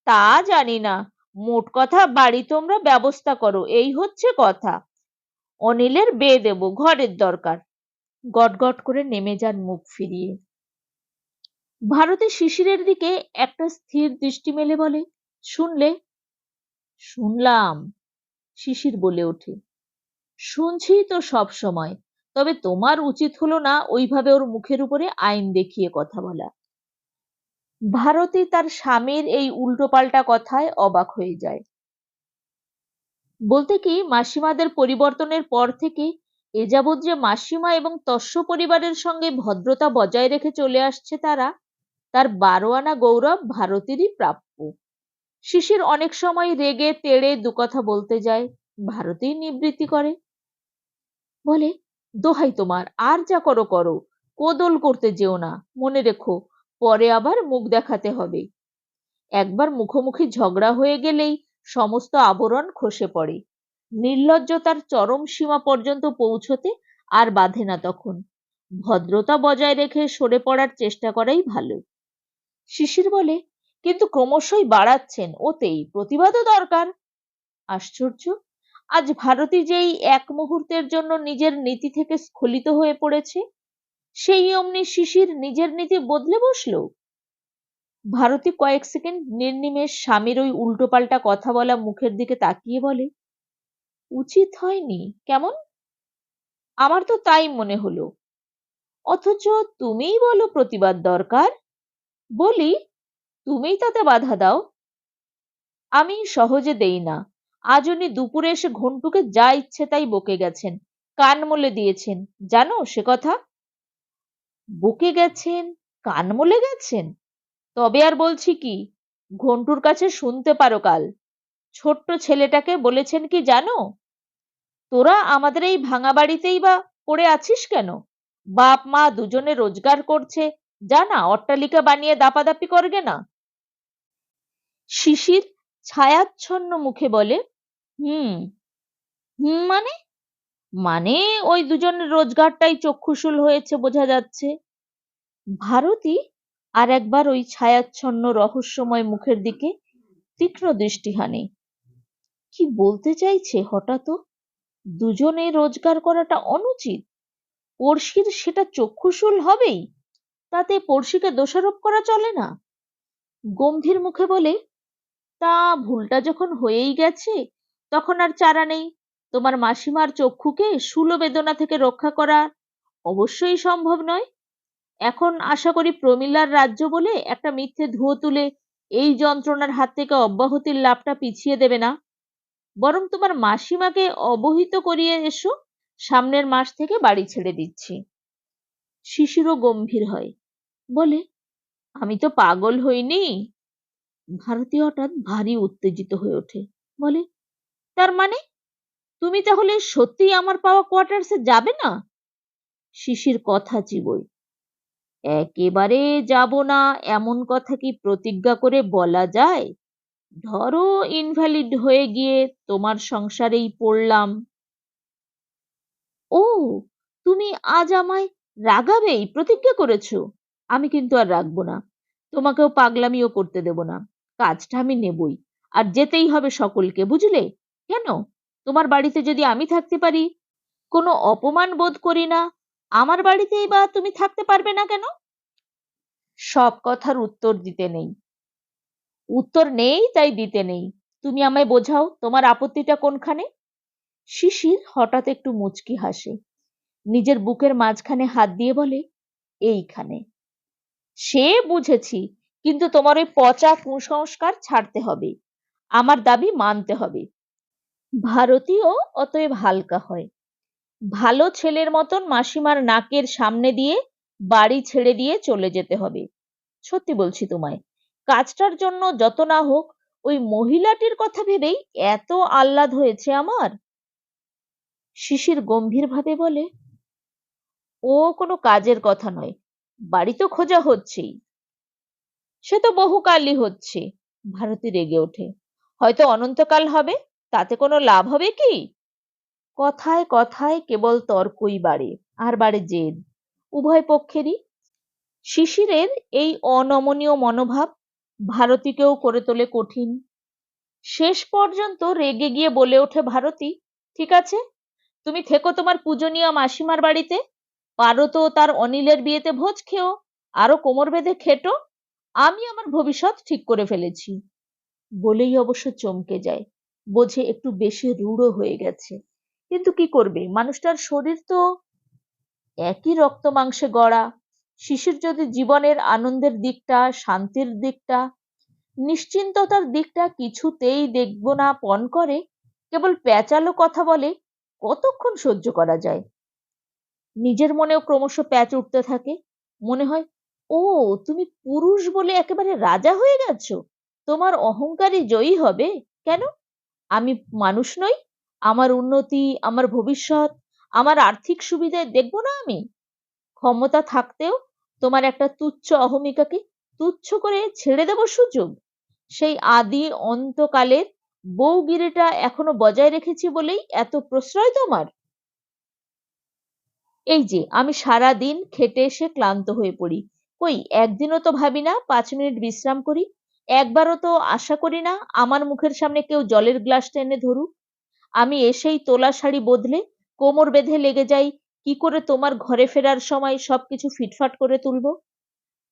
তা জানি না। মোট কথা বাড়ি তোমরা ব্যবস্থা করো, এই হচ্ছে কথা। অনিলের বিয়ে দেব, ঘরের দরকার। গটগট করে নেমে যান মুখ ফিরিয়ে। ভারতী শিশিরের দিকে একটা স্থির দৃষ্টি মেলে বলে, শুনলে? শুনলাম, শিশির বলে ওঠে। শুনছি তো সব সময়, তবে তোমার উচিত হলো না ওইভাবে ওর মুখের উপরে আইন দেখিয়ে কথা বলা। ভারতী তার স্বামীর এই উল্টোপাল্টা কথায় অবাক হয়ে যায়। বলতে কি, মাসিমাদের পরিবর্তনের পর থেকে এ যাবৎ যে মাসিমা এবং তস্য পরিবারের সঙ্গে ভদ্রতা বজায় রেখে চলে আসছে তারা, তার 12 আনা গৌরব ভারতীরই প্রাপ্য। শিশির অনেক সময় রেগে তেড়ে দুকথা বলতে যায়, ভারতী নিবৃত্তি করে, বলে, দোহাই তোমার, আর যা করো করো, কোদল করতে যেও না, মনে রেখো পরে আবার মুখ দেখাতে হবে। একবার মুখোমুখি ঝগড়া হয়ে গেলেই সমস্ত আবরণ খসে পড়ে। নির্লজ্জতার চরম সীমা পর্যন্ত পৌঁছতে আর বাধে না তখন। ভদ্রতা বজায় রেখে সরে পড়ার চেষ্টা করাই ভালো। শিশির বলে, কিন্তু ক্রমশই বাড়াচ্ছেন, ওতেই প্রতিবাদও দরকার। আশ্চর্য, আজ ভারতী যেই এক মুহূর্তের জন্য নিজের নীতি থেকে স্খলিত হয়ে পড়েছে, সেই অমনি শিশির নিজের নীতি বদলে বসলো। ভারতী কয়েক সেকেন্ড নির্নিমেষ স্বামীর ওই উল্টোপাল্টা কথা বলা মুখের দিকে তাকিয়ে বলে, উচিত হয়নি কেমন? আমার তো তাই মনে হলো। অথচ তুমিই বলো প্রতিবাদ দরকার। বলি, তুমিই তাতে বাধা দাও। আমি সহজে দেই না। আজ উনি দুপুরে এসে ঘন্টুকে যা ইচ্ছে তাই বকে গেছেন, কান মলে দিয়েছেন, জানো সে কথা? বকে গেছেন? কান মলে গেছেন? তবে আর বলছি কি, ঘন্টুর কাছে শুনতে পারো কাল। ছোট্ট ছেলেটাকে বলেছেন কি জানো, তোরা আমাদের এই ভাঙা বাড়িতেই বা পড়ে আছিস কেন? বাপ মা দুজনে রোজগার করছে, জানা অট্টালিকা বানিয়ে দাপাদাপি করবে না। শিশির ছায়াচ্ছন্ন মুখে বলে, হুম। হুম মানে? মানে ওই দুজনের রোজগারটাই চক্ষুশূল হয়েছে বোঝা যাচ্ছে। ভারতী আর একবার ওই ছায়াচ্ছন্ন রহস্যময় মুখের দিকে তীক্ষ্ণ দৃষ্টি হানে। কি বলতে চাইছে হঠাৎ? দুজনে রোজগার করাটা অনুচিত? পড়শির সেটা চক্ষুশূল হবেই, তাতে পড়শিকে দোষারোপ করা চলে না। গম্ভীর মুখে বলে, তা ভুলটা যখন হয়েই গেছে তখন আর চারা নেই। তোমার মাসিমার চক্ষুকে শূল বেদনা থেকে রক্ষা করা অবশ্যই সম্ভব নয়। এখন আশা করি প্রমীলার রাজ্য বলে একটা মিথ্যে ধুয়ো তুলে এই যন্ত্রণার হাত থেকে অব্যাহতির লাভটা পিছিয়ে দেবে না। বরং তোমার মাসিমাকে অবহিত করিয়ে এসো, সামনের মাস থেকে বাড়ি ছেড়ে দিচ্ছি। শিশিরও গম্ভীর হয়, বলে, আমি তো পাগল হইনি। ভারতী হঠাৎ ভারী উত্তেজিত হয়ে ওঠে, বলে, তার মানে? তুমি তাহলে সত্যিই আমার পাওয়া কোয়ার্টার্সে যাবে না? শিশির কথা চিবোয়। একেবারে যাব না এমন কথা কি প্রতিজ্ঞা করে বলা যায়? ধরো ইনভ্যালিড হয়ে গিয়ে তোমার সংসারেই পড়লাম। ও, তুমি আজ আমায় রাগাবেই প্রতিজ্ঞা করেছো? আমি কিন্তু আর রাখবো না। তোমাকেও পাগলামিও করতে দেব না। কাজটা আমি নেবই। আর যেতেই হবে সকলকে, বুঝলে? কেন? তোমার বাড়িতে যদি আমি থাকতে পারি, কোনো অপমান বোধ করি না, আমার বাড়িতেই বা তুমি থাকতে পারবে না কেন? সব কথার উত্তর দিতে নেই। উত্তর নেই তাই দিতে নেই। তুমি আমায় বোঝাও তোমার আপত্তিটা কোনখানে? শিশির হঠাৎ একটু মুচকি হাসে। নিজের বুকের মাঝখানে হাত দিয়ে বলে, এইখানে। সে বুঝেছি, কিন্তু তোমার ওই পচা কুসংস্কার ছাড়তে হবে। আমার দাবি মানতে হবে। ভারতীয় অতএব হালকা হয়। ভালো ছেলের মতন মাসিমার নাকের সামনে দিয়ে বাড়ি ছেড়ে দিয়ে চলে যেতে হবে। সত্যি বলছি তোমায়, কাজটার জন্য যত না হোক ওই মহিলাটির কথা ভেবেই এত আহ্লাদ হয়েছে আমার। শিশির গম্ভীরভাবে বলে, ও কোনো কাজের কথা নয়। বাড়ি তো খোঁজা হচ্ছেই। সে তো বহুকালই হচ্ছে। ভারতী রেগে ওঠে। হয়তো অনন্তকাল হবে, তাতে কোনো লাভ হবে কি? কথায় কথায় কেবল তর্কই বাড়ে, আর বাড়ে জেদ উভয় পক্ষেরই। শিশিরের এই অনমনীয় মনোভাব ভারতীকেও করে তোলে কঠিন। শেষ পর্যন্ত রেগে গিয়ে বলে ওঠে ভারতী, ঠিক আছে, তুমি থেকো তোমার পূজনীয় মাসিমার বাড়িতে। পারো তো তার অনিলের বিয়েতে ভোজ খেও, আরো কোমর বেঁধে খেটো। আমি আমার ভবিষ্যৎ ঠিক করে ফেলেছি। বলেই অবশ্য চমকে যায়। বোঝে একটু বেশি রূঢ় হয়ে গেছে। কিন্তু কি করবে, মানুষটার শরীর তো একই রক্ত মাংসে গড়া। শিশির যদি জীবনের আনন্দের দিকটা, শান্তির দিকটা, নিশ্চিন্ততার দিকটা কিছুতেই দেখব না পণ করে, কেবল প্যাঁচালো কথা বলে, কতক্ষণ সহ্য করা যায়? নিজের মনেও ক্রমশ প্যাঁচ উঠতে থাকে। মনে হয়, ও, তুমি পুরুষ বলে একেবারে রাজা হয়ে গেছো। তোমার অহংকারই জয়ী হবে। কেন? আমি মানুষ নই? আমার উন্নতি, আমার ভবিষ্যৎ, আমার আর্থিক সুবিধায় দেখবো না আমি? ক্ষমতা থাকতেও তোমার একটা তুচ্ছ অহমিকাকে তুচ্ছ করে ছেড়ে দেব সুযোগ? সেই আদি অন্তকালের বউগিরিটা এখনো বজায় রেখেছি বলেই এত প্রশ্রয় তোমার? এই যে আমি সারা দিন খেটে এসে ক্লান্ত হয়ে পড়ি, কই একদিনও তো ভাবি না 5 মিনিট বিশ্রাম করি। একবারও তো আশা করি না আমার মুখের সামনে কেউ জলের গ্লাসটা এনে ধরুক। আমি এসেই তোলা শাড়ি বদলে কোমর বেঁধে লেগে যাই কি করে তোমার ঘরে ফেরার সময় সবকিছু ফিটফাট করে তুলবো।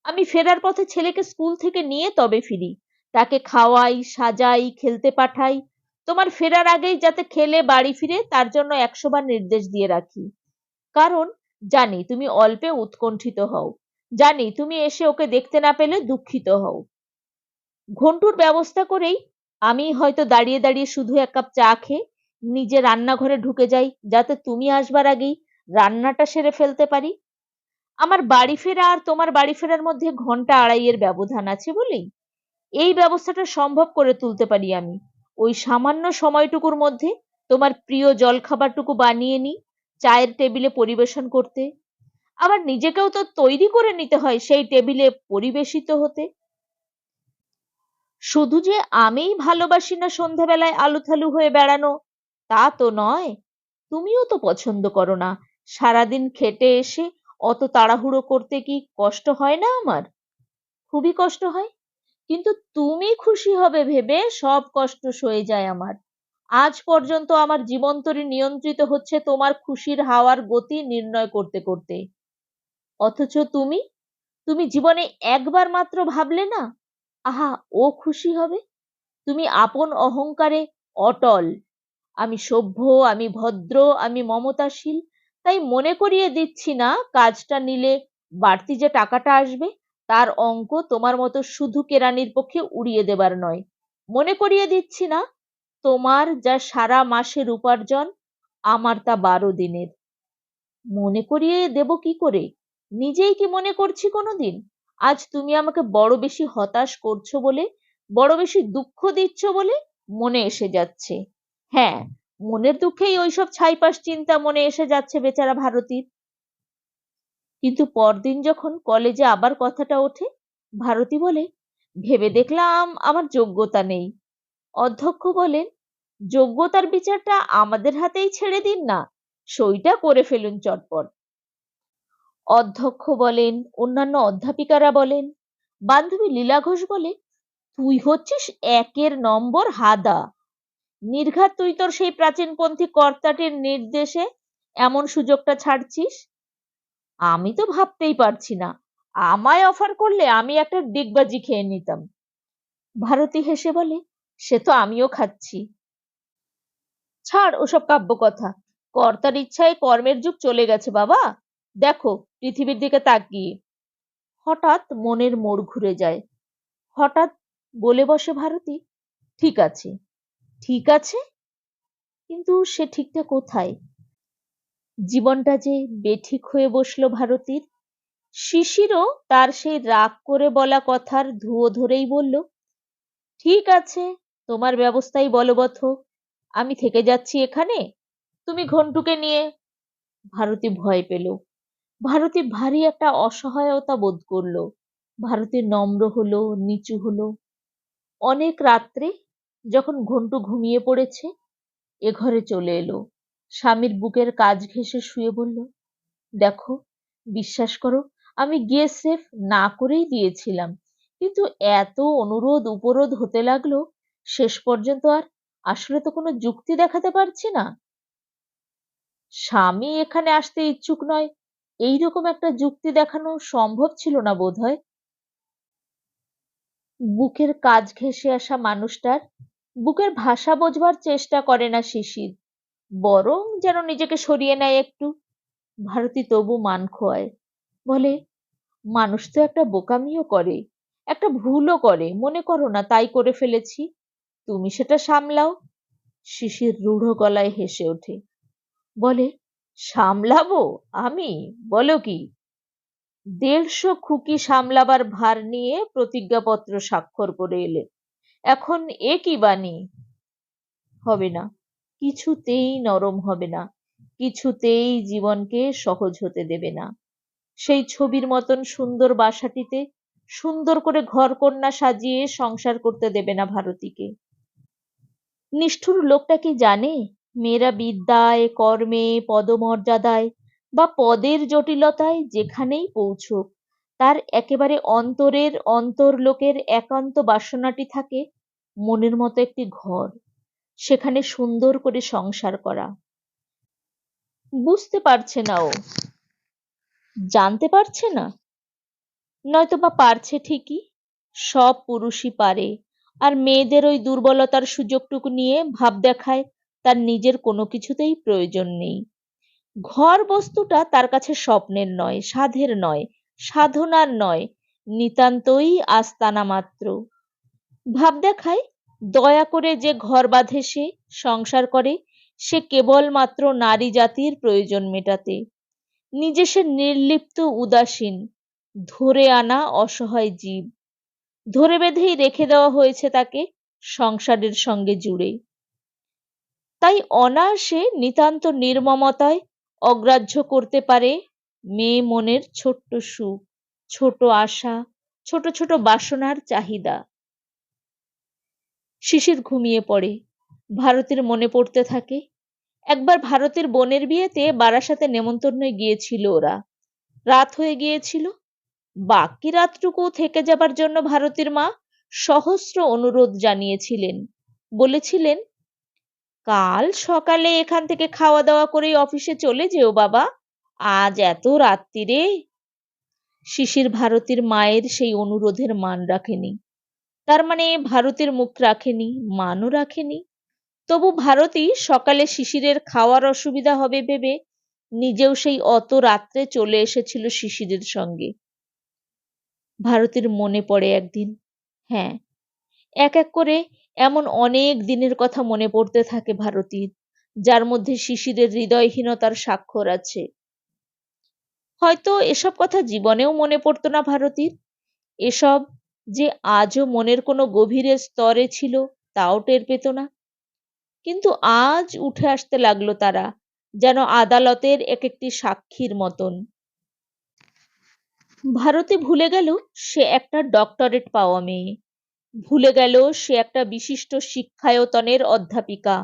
আমি ফেরার পথে ছেলেকে স্কুল থেকে নিয়ে তবে ফিরি। তাকে খাওয়াই, সাজাই, খেলতে পাঠাই। তোমার ফেরার আগেই যাতে খেলে বাড়ি ফিরে তার জন্য 100 বার নির্দেশ দিয়ে রাখি। কারণ জানি তুমি অল্পে উৎকণ্ঠিত হও। জানি তুমি এসে ওকে দেখতে না পেলে দুঃখিত হও। ঘন্টুর ব্যবস্থা করেই আমি হয়তো দাঁড়িয়ে দাঁড়িয়ে শুধু 1 কাপ চা খেয়ে নিজে রান্নাঘরে ঢুকে যাই, যাতে তুমি আসবার আগেই রান্নাটা সেরে ফেলতে পারি। আমার বাড়ি ফেরা আর তোমার বাড়ি ফেরার মধ্যে ঘন্টা আড়াইয়ের ব্যবধান আছে বলেই এই ব্যবস্থাটা সম্ভব করে তুলতে পারি আমি। ওই সামান্য সময়টুকুর মধ্যে তোমার প্রিয় জলখাবারটুকু বানিয়ে নিই চায়ের টেবিলে পরিবেশন করতে। আবার নিজেকেও তো তৈরি করে নিতে হয় সেই টেবিলে পরিবেশিত হতে। শুধু যে আমিই ভালোবাসি না সন্ধেবেলায় আলুথালু হয়ে বেড়ানো, তা তো নয়। তুমিও তো পছন্দ করো না সারাদিন খেটে এসে অত তাড়াহুড়ো করতে। কি কষ্ট হয় না আমার? খুবই কষ্ট হয়। কিন্তু তুমি খুশি হবে ভেবে সব কষ্ট সয়ে যায় আমার। আজ পর্যন্ত আমার জীবনতরী নিয়ন্ত্রিত হচ্ছে তোমার খুশির হাওয়ার গতি নির্ণয় করতে করতে। অথচ তুমি, তুমি জীবনে একবার মাত্র ভাবলে না, আহা, ও খুশি হবে? তুমি আপন অহংকারে অটল। আমি সভ্য, আমি ভদ্র, আমি মমতাশীল, তাই মনে করিয়ে দিচ্ছি না কাজটা নিলে বাড়তি যে টাকাটা আসবে তার অঙ্ক তোমার মতো শুধু কেরানির পক্ষে উড়িয়ে দেবার নয়। মনে করিয়ে দিচ্ছি না তোমার যা সারা মাসের উপার্জন, আমার তা 12 দিনের। মনে করিয়ে দেব কি করে? নিজেই কি মনে করছি কোনোদিন? আজ তুমি আমাকে বড় বেশি হতাশ করছো বলে, বড় বেশি দুঃখ দিচ্ছ বলে মনে এসে যাচ্ছে। হ্যাঁ, মনের দুঃখেই ওইসব ছাইপাশ চিন্তা মনে এসে যাচ্ছে বেচারা ভারতীর। কিন্তু পরদিন যখন কলেজে আবার কথাটা ওঠে, ভারতী বলে, ভেবে দেখলাম আমার যোগ্যতা নেই। অধ্যক্ষ বলেন, যোগ্যতার বিচারটা আমাদের হাতেই ছেড়ে দিন না, সইটা করে ফেলুন চটপট। অধ্যক্ষ বলেন, অন্যান্য অধ্যাপিকারা বলেন, বান্ধবী লীলা ঘোষ বলে, তুই হচ্ছিস একের নম্বর হাদা। নির্ঘাত তুই তোর সেই প্রাচীনপন্থী কর্তাটির নির্দেশে এমন সুযোগটা ছাড়ছিস। আমি তো ভাবতেই পারছি না, আমায় অফার করলে আমি একটা ডিগবাজি খেয়ে নিতাম। ভারতী হেসে বলে, সে তো আমিও খাচ্ছি। ছাড় ওসব কাব্য কথা, কর্তার ইচ্ছায় কর্মের যুগ চলে গেছে বাবা। দেখো পৃথিবীর দিকে তাকিয়ে। হঠাৎ মনের মোড় ঘুরে যায়। হঠাৎ বলে বসে ভারতী, ঠিক আছে, ঠিক আছে, কিন্তু সে ঠিকটা কোথায়? জীবনটা যে বেঠিক হয়ে বসলো ভারতীর। শিশিরও তার সেই রাগ করে বলা কথার ধুয়ো ধরেই বলল, ঠিক আছে, তোমার ব্যবস্থাই বলবৎ হোক, আমি থেকে যাচ্ছি এখানে, তুমি ঘন্টুকে নিয়ে। ভারতী ভয় পেল। ভারতী ভারী একটা অসহায়তা বোধ করলো। ভারতী নম্র হলো, নিচু হলো। অনেক রাত্রে যখন ঘন্টু ঘুমিয়ে পড়েছে, এ ঘরে চলে এলো। স্বামীর বুকের কাজ ঘেঁষে শুয়ে বলল, দেখো, বিশ্বাস করো, আমি গিয়ে সেফ না করেই দিয়েছিলাম, কিন্তু এত অনুরোধ উপরোধ হতে লাগলো, শেষ পর্যন্ত আর আসলে তো কোনো যুক্তি দেখাতে পারছি না। স্বামী এখানে আসতে ইচ্ছুক নয়, এইরকম একটা যুক্তি দেখানো সম্ভব ছিল না বোধহয়। বুকের কাজ ঘেঁষে আসা মানুষটার বুকের ভাষা বোঝবার চেষ্টা করে না শিশির, বরং যেন নিজেকে সরিয়ে নেয় একটু। ভারতী তবু মান খোয়ায়, বলে, মানুষ তো একটা বোকামিও করে, একটা ভুলও করে, মনে করো না তাই করে ফেলেছি, তুমি সেটা সামলাও। শিশির রূঢ় গলায় হেসে ওঠে, বলে, সামলাবো আমি? বলো কি? 150 খুকি সামলাবার ভার নিয়ে প্রতিজ্ঞাপত্র স্বাক্ষর করে এলে, এখন এ কি বাণী? হবে না, কিছুতেই নরম হবে না, কিছুতেই জীবনকে সহজ হতে দেবে না। সেই ছবির মতন সুন্দর বাসাটিতে সুন্দর করে ঘরকন্যা সাজিয়ে সংসার করতে দেবে না ভারতীকে। নিষ্ঠুর লোকটা কি জানে, মেয়েরা বিদ্যায়, কর্মে, পদমর্যাদায় বা পদের জটিলতায় যেখানেই পৌঁছুক, তার একেবারে অন্তরের অন্তর্লোকের একান্ত বাসনাটি থাকে মনের মতো একটি ঘর, সেখানে সুন্দর করে সংসার করা। বুঝতে পারছে না ও, জানতে পারছে না, নয়তোবা পারছে ঠিকই, সব পুরুষই পারে, আর মেয়েদের ওই দুর্বলতার সুযোগটুকু নিয়ে ভাব দেখায় তার নিজের কোনো কিছুতেই প্রয়োজন নেই। ঘর বস্তুটা তার কাছে স্বপ্নের নয়, সাধের নয়, সাধনার নয়, নিতান্তই আস্তানা মাত্র। ভাব দেখায় দয়া করে যে ঘর বাঁধে, সে সংসার করে, সে কেবলমাত্র নারী জাতির প্রয়োজন মেটাতে। নিজে সে নির্লিপ্ত উদাসীন, ধরে আনা অসহায় জীব, ধরে বেঁধেই রেখে দেওয়া হয়েছে তাকে সংসারের সঙ্গে জুড়ে। তাই অনায়াসে নিতান্ত নির্মমতায় অগ্রাহ্য করতে পারে মেয়ে মনের ছোট্ট সুখ, ছোট আশা, ছোট ছোট বাসনার চাহিদা। শিশির ঘুমিয়ে পড়ে। ভারতীর মনে পড়তে থাকে, একবার ভারতের বোনের বিয়েতে বারাসাতে নেমন্তন্নে গিয়েছিল ওরা। রাত হয়ে গিয়েছিল। বাকি রাতটুকু থেকে যাবার জন্য ভারতীর মা সহস্র অনুরোধ জানিয়েছিলেন। বলেছিলেন, কাল সকালে এখান থেকে খাওয়া দাওয়া করেই অফিসে চলে যেও বাবা, আজ এত রাত্তিরে। শিশির ভারতীর মায়ের সেই অনুরোধের মান রাখেনি, তার মানে ভারতীর মুখ রাখেনি, মানও রাখেনি। তবু ভারতী সকালে শিশিরের খাওয়ার অসুবিধা হবে ভেবে নিজেও সেই অত রাত্রে চলে এসেছিল শিশিরের সঙ্গে। ভারতীর মনে পড়ে একদিন, হ্যাঁ, এক এক করে এমন অনেক দিনের কথা মনে পড়তে থাকে ভারতীর, যার মধ্যে শিশিরের হৃদয়হীনতার স্বাক্ষর আছে। হয়তো এসব কথা জীবনেও মনে পড়তো না ভারতীর, এসব যে আজও মনের কোনো গভীরের স্তরে ছিল তাও টের পেত না। কিন্তু আজ উঠে আসতে লাগলো তারা, যেন আদালতের এক একটি সাক্ষীর মতন। ভারতী ভুলে গেল সে একটা ডক্টরেট পাওয়া মেয়ে, ভুলে গেল সে একটা বিশিষ্ট শিক্ষায়তনের অধ্যাপিকা,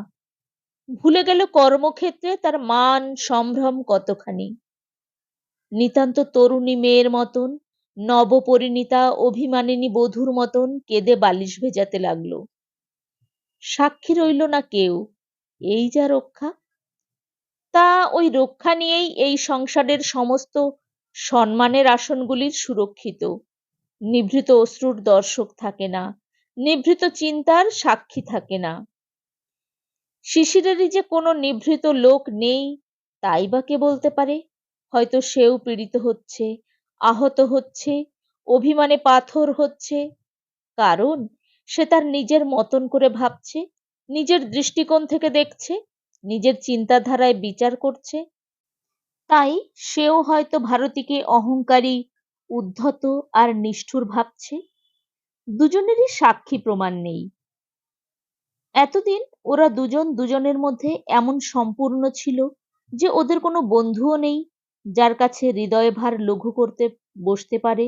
ভুলে গেল কর্মক্ষেত্রে তার মান সম্ভ্রম কতখানি। নিতান্ত তরুণী মেয়ের মতন, নবপরিণীতা অভিমানিনী বধূর মতন কেঁদে বালিশ ভেজাতে লাগলো। সাক্ষী রইল না কেউ, এই যা রক্ষা। তা ওই রক্ষা নিয়েই এই সংসারের সমস্ত সম্মানের আসনগুলির সুরক্ষিত। নিভৃত অশ্রুর দর্শক থাকে না, নিভৃত চিন্তার সাক্ষী থাকে না। শিশিরেরই যে কোনো নিভৃত লোক নেই, তাই বা কে বলতে পারে? হয়তো সেও পীড়িত হচ্ছে, আহত হচ্ছে, অভিমানে পাথর হচ্ছে, কারণ সে তার নিজের মতন করে ভাবছে, নিজের দৃষ্টিকোণ থেকে দেখছে, নিজের চিন্তাধারায় বিচার করছে। তাই সেও হয়তো ভারতীকে অহংকারী, উদ্ধত আর নিষ্ঠুর ভাবছে। দুজনেরই সাক্ষী প্রমাণ নেই। এতদিন ওরা দুজন দুজনের মধ্যে এমন সম্পূর্ণ ছিল যে ওদের কোনো বন্ধুও নেই যার কাছে হৃদয় ভার লঘু করতে বসতে পারে।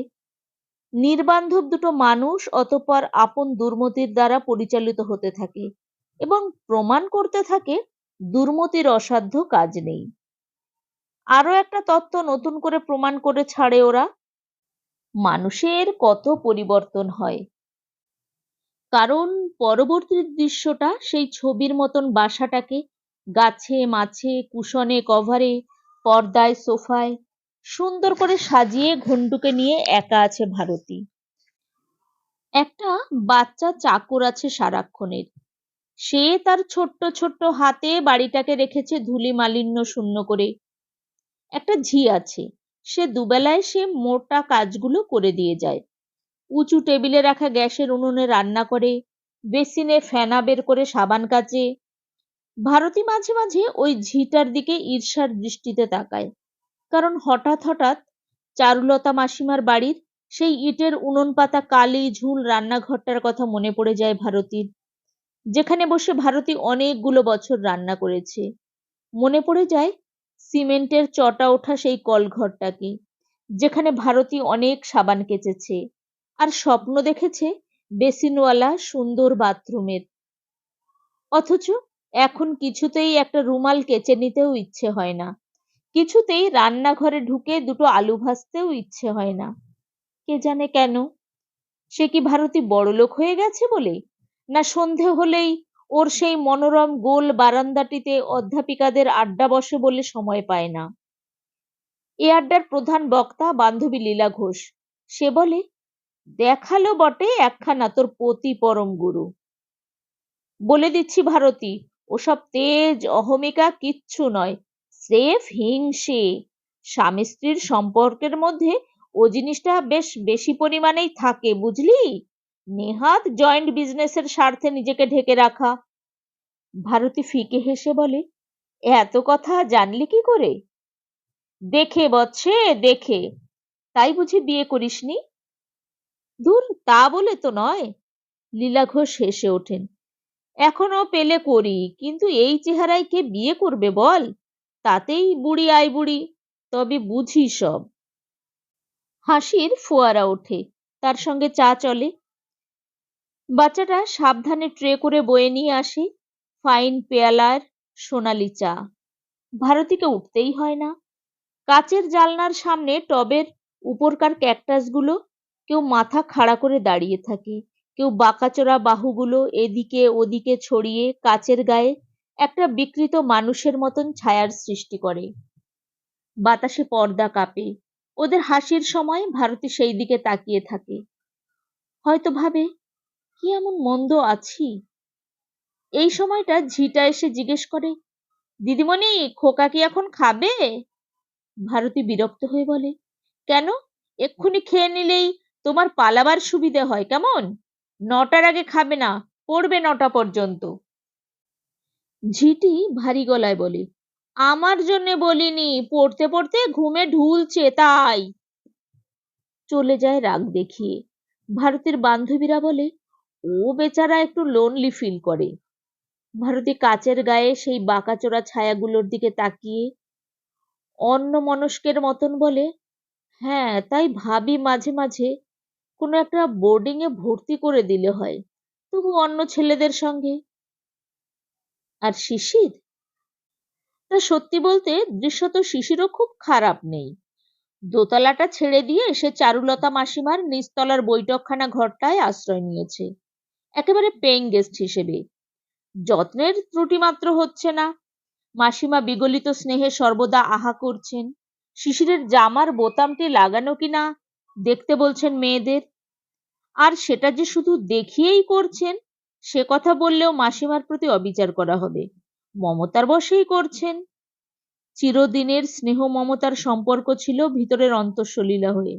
নির্বান্ধব দুটো মানুষ অতঃপর আপন দুর্মতির দ্বারা পরিচালিত হতে থাকে এবং প্রমাণ করতে থাকে দুর্মতির অসাধ্য কাজ নেই। আরো একটা তত্ত্ব নতুন করে প্রমাণ করে ছাড়ে ওরা, মানুষের কত পরিবর্তন হয়। কারণ পরবর্তী দৃশ্যটা সেই ছবির মতন বাসাটাকে গাছে মাছে কুশনে কভারে পর্দায় সোফায় সুন্দর করে সাজিয়ে ঘন্টুকে নিয়ে একা আছে ভারতী। একটা বাচ্চা চাকর আছে সারাক্ষণের, সে তার ছোট্ট ছোট্ট হাতে বাড়িটাকে রেখেছে ধুলি মালিন্য শূন্য করে। একটা ঝি আছে, সে দুবেলায় সে মোটা কাজগুলো করে দিয়ে যায়। উঁচু টেবিলে রাখা গ্যাসের উনুনে রান্না করে, বেসিনে ফেনা বের করে সাবান কাচে। ভারতী মাঝে মাঝে ওই ঝিটার দিকে ঈর্ষার দৃষ্টিতে তাকায়, কারণ হঠাৎ হঠাৎ চারুলতা মাসিমার বাড়ির সেই ইটের উনুন পাতা কালি ঝুল রান্নাঘরটার কথা মনে পড়ে যায় ভারতীর, যেখানে বসে ভারতী অনেকগুলো বছর রান্না করেছে। মনে পড়ে যায় সিমেন্টের চটা ওঠা সেই কলঘরটাকে, যেখানে ভারতী অনেক সাবান কেচেছে আর স্বপ্ন দেখেছে বেসিনওয়ালা সুন্দর বাথরুমের। অথচ এখন কিছুতেই একটা রুমাল কেচে নিতেও ইচ্ছে হয় না, কিছুতেই রান্নাঘরে ঢুকে দুটো আলু ভাজতেও ইচ্ছে হয় না। কে জানে কেন? সে কি ভারতী বড়লোক হয়ে গেছে বলে, না সন্ধে হলেই ওর সেই মনোরম গোল বারান্দাটিতে অধ্যাপিকাদের আড্ডা বসে বলে সময় পায় না? এ আড্ডার প্রধান বক্তা বান্ধবী লীলা ঘোষ। সে বলে, দেখালো বটে একখানা তোর পতি পরম গুরু। বলে দিচ্ছি ভারতী, ওসব তেজ অহমিকা কিচ্ছু নয়, স্রেফ হিংসে। স্বামী স্ত্রীর সম্পর্কের মধ্যে ও জিনিসটা বেশ বেশি পরিমাণেই থাকে, বুঝলি? নেহাত জয়েন্ট বিজনেসের স্বার্থে নিজেকে ঢেকে রাখা। ভারতী ফিকে হেসে বলে, এত কথা জানলি কি করে? দেখে বৎসে দেখে। তাই বুঝি বিয়ে করিসনি? দূর, তা বলে তো নয়। লীলা ঘোষ হেসে ওঠেন, এখনো পেলে করি, কিন্তু এই চেহারায় কে বিয়ে করবে বল? তাতেই বুড়ি আই বুড়ি, তবে বুঝি সব। হাসির ফোয়ারা ওঠে, তার সঙ্গে চা চলে। বাচ্চাটা সাবধানে ট্রে করে বয়ে নিয়ে আসে ফাইন পেয়ালার সোনালি চা। ভারতীকে উঠতেই হয় না। কাচের জালনার সামনে টবের উপরকার ক্যাকটাসগুলো কেউ মাথা খাড়া করে দাঁড়িয়ে থাকে, কেউ বাঁকাচোরা বাহুগুলো এদিকে ওদিকে ছড়িয়ে কাচের গায়ে একটা বিকৃত মানুষের মতন ছায়ার সৃষ্টি করে। বাতাসে পর্দা কাঁপে। ওদের হাসির সময় ভারতী সেই দিকে তাকিয়ে থাকে, হয়তো ভাবে, কি এমন মন্দ আছি? এই সময়টা ঝিটা এসে জিজ্ঞেস করে, দিদিমণি, খোকা কি এখন খাবে? ভারতী বিরক্ত হয়ে বলে, কেন? এক্ষুনি খেয়ে নিলেই তোমার পালাবার সুবিধে হয় কেমন? 9টার আগে খাবে না, পড়বে 9টা পর্যন্ত। ঝিটি ভারী গলায় বলে, আমার জন্য বলিনি, পড়তে পড়তে ঘুমে ঢুলছে তাই। চলে যায় রাগ দেখিয়ে। ভারতীর বান্ধবীরা বলে, ও বেচারা একটু লোনলি ফিল করে। ভারতী কাচের গায়ে সেই বাঁকাচোরা ছায়াগুলোর দিকে তাকিয়ে অন্যমনস্কের মতন বলে, হ্যাঁ, তাই ভাবি মাঝে মাঝে কোনো একটা বোর্ডিং এ ভর্তি করে দিলে হয়, তবু অন্য ছেলেদের সঙ্গে। আর শিশির, তা সত্যি বলতে দৃশ্যত শিশিরও খুব খারাপ নেই। দোতলাটা ছেড়ে দিয়ে সে চারুলতা মাসিমার নিচতলার বৈঠকখানা ঘরটায় আশ্রয় নিয়েছে, একেবারে পেইং গেস্ট হিসেবে। যত্নের ত্রুটি মাত্র হচ্ছে না। মাসিমা বিগলিত স্নেহে সর্বদা আহা করছেন, শিশিরের জামার বোতামটি লাগানো কিনা দেখতে বলছেন মেয়েদের। আর সেটা যে শুধু দেখিয়েই করছেন সে কথা বললেও মাসিমার প্রতি অবিচার করা হবে। মমতার বশেই করছেন। চিরদিনের স্নেহ মমতার সম্পর্ক ছিল ভিতরের অন্তঃসলীলা হয়ে।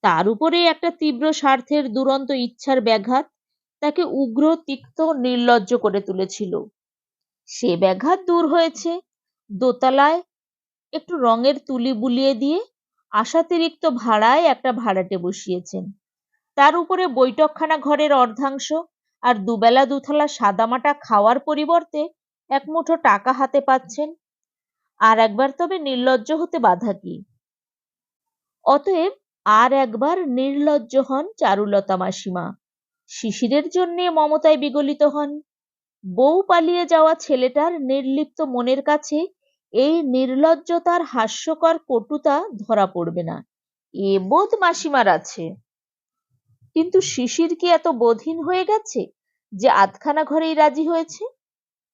তার উপরে একটা তীব্র স্বার্থের দুরন্ত ইচ্ছার ব্যাঘাত তাকে উগ্র, তিক্ত, নির্লজ্জ করে তুলেছিল। সে ব্যাঘাত দূর হয়েছে। দোতলায় একটু রঙের তুলি বুলিয়ে দিয়ে আশাতিরিক্ত ভাড়ায় একটা ভাড়াটে বসিয়েছেন। তার উপরে বৈঠকখানা ঘরের অর্ধাংশ আর দুবেলা দুথালা সাদামাটা খাওয়ার পরিবর্তে এক মুঠো টাকা হাতে পাচ্ছেন। আর একবার তবে নির্লজ্জ হতে বাধা কি? অতএব আর একবার নির্লজ্জ হন চারুলতা মাসিমা। শিশিরের জন্যে মমতায় বিগলিত হন। বউ পালিয়ে যাওয়া ছেলেটার নির্লিপ্ত মনের কাছে এই নির্লজ্জতার হাস্যকর কটুতা ধরা পড়বে না, এ বোধ মাসিমার আছে। কিন্তু শিশির কি এত বোধহীন হয়ে গেছে যে আধখানা ঘরেই রাজি হয়েছে?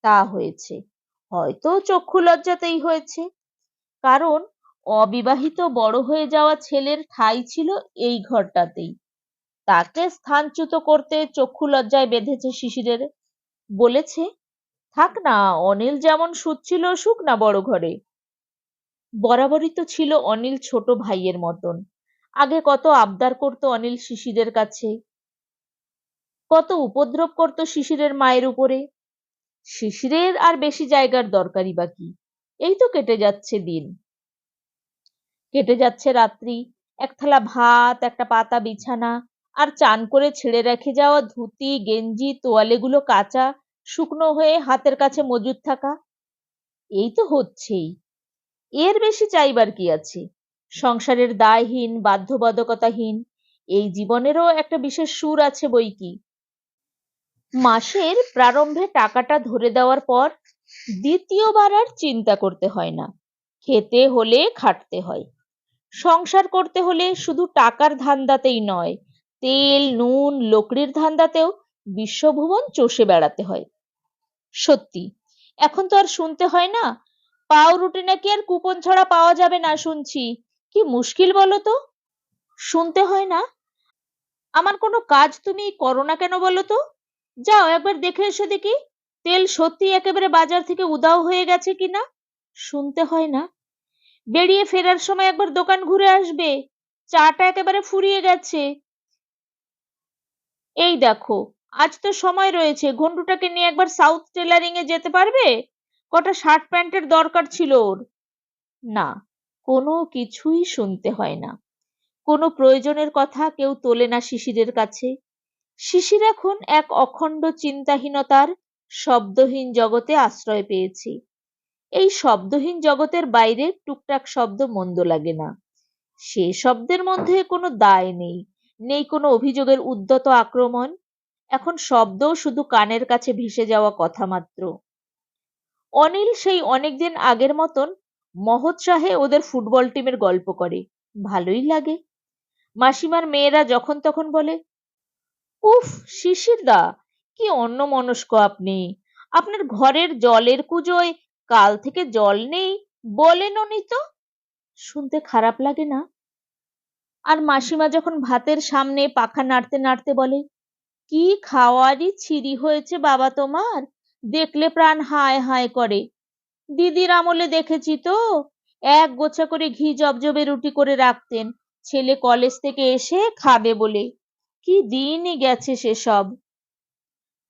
তা হয়েছে, হয়তো চক্ষু লজ্জাতেই হয়েছে। কারণ অবিবাহিত বড় হয়ে যাওয়া ছেলের ঠাঁই ছিল এই ঘরটাতেই। তাকে স্থানচ্যুত করতে চক্ষু লজ্জায় বেঁধেছে শিশিরের। বলেছে, থাক না, অনিল যেমন শুচ্ছিল শুক না বড় ঘরে। বরাবরই তো ছিল অনিল ছোট ভাইয়ের মতন। আগে কত আবদার করতো অনিল শিশিরের কাছে, কত উপদ্রব করতো শিশিরের মায়ের উপরে। শিশিরের আর বেশি জায়গার দরকারই বা কি? এই তো কেটে যাচ্ছে দিন, কেটে যাচ্ছে রাত্রি। এক থালা ভাত, একটা পাতা বিছানা, আর চান করে ছেড়ে রেখে যাওয়া ধুতি, গেঞ্জি, তোয়ালেগুলো কাঁচা শুকনো হয়ে হাতের কাছে মজুদ থাকা। এই তো হচ্ছেই। এর বেশি চাইবার কি আছে? সংসারের দায়হীন, বাধ্যবাধকতাহীন এই জীবনেরও একটা বিশেষ সুর আছে বই কি। মাসের প্রারম্ভে টাকাটা ধরে দেওয়ার পর দ্বিতীয়বার আর চিন্তা করতে হয় না। খেতে হলে খাটতে হয়। সংসার করতে হলে শুধু টাকার ধান্দাতেই নয়, তেল, নুন, লকড়ির ধান্দাতেও বিশ্বভুবন চষে বেড়াতে হয়। সত্যি, এখন তো আর শুনতে হয় না, পাউরুটি নাকি আর কুপন ছাড়া পাওয়া যাবে না শুনছি। কি মুশকিল বলো তো? শুনতে হয় না, আমার কোনো কাজ তুমি করো না কেন বলো তো? যাও একবার দেখে এসো দেখি তেল সত্যি একেবারে বাজার থেকে উধাও হয়ে গেছে কিনা। শুনতে হয় না, বেরিয়ে ফেরার সময় একবার দোকান ঘুরে আসবে, চাটা একেবারে ফুরিয়ে গেছে। এই দেখো, আজ তো সময় রয়েছে, ঘন্টুটাকে নিয়ে একবার সাউথ টেলারিং এ যেতে পারবে? কটা শার্ট প্যান্টের দরকার ছিল ওর। না, কোনো কিছুই শুনতে হয় না। কোনো প্রয়োজনের কথা কেউ তোলে না শিশিরের কাছে। শিশির এখন এক অখণ্ড চিন্তাহীনতার শব্দহীন জগতে আশ্রয় পেয়েছে। এই শব্দহীন জগতের বাইরে টুকটাক শব্দ মন্দ লাগে না। সে শব্দের মধ্যে কোনো দায় নেই, নেই কোনো অভিযোগের উদ্যত আক্রমণ। এখন শব্দও শুধু কানের কাছে ভেসে যাওয়া কথা মাত্র। অনিল সেই অনেকদিন আগের মতন মহোৎসাহে ওদের ফুটবল টিমের গল্প করে, ভালোই লাগে। মাসিমার মেয়েরা যখন তখন বলে, উফ শিশির দা, কি অন্যমনস্ক আপনি! আপনার ঘরের জলের কুজোয় কাল থেকে জল নেই বলেননি তো। শুনতে খারাপ লাগে না? আর মাসিমা যখন ভাতের সামনে পাখা নাড়তে নাড়তে বলে, কি খাওয়ারই ছিরি হয়েছে বাবা তোমার, দেখলে প্রাণ হায় হায় করে। দিদির আমলে দেখেছি তো, এক গোছা করে ঘি জবজবে রুটি করে রাখতেন, ছেলে কলেজ থেকে এসে খাবে বলে। কি দিনই গেছে সেসব।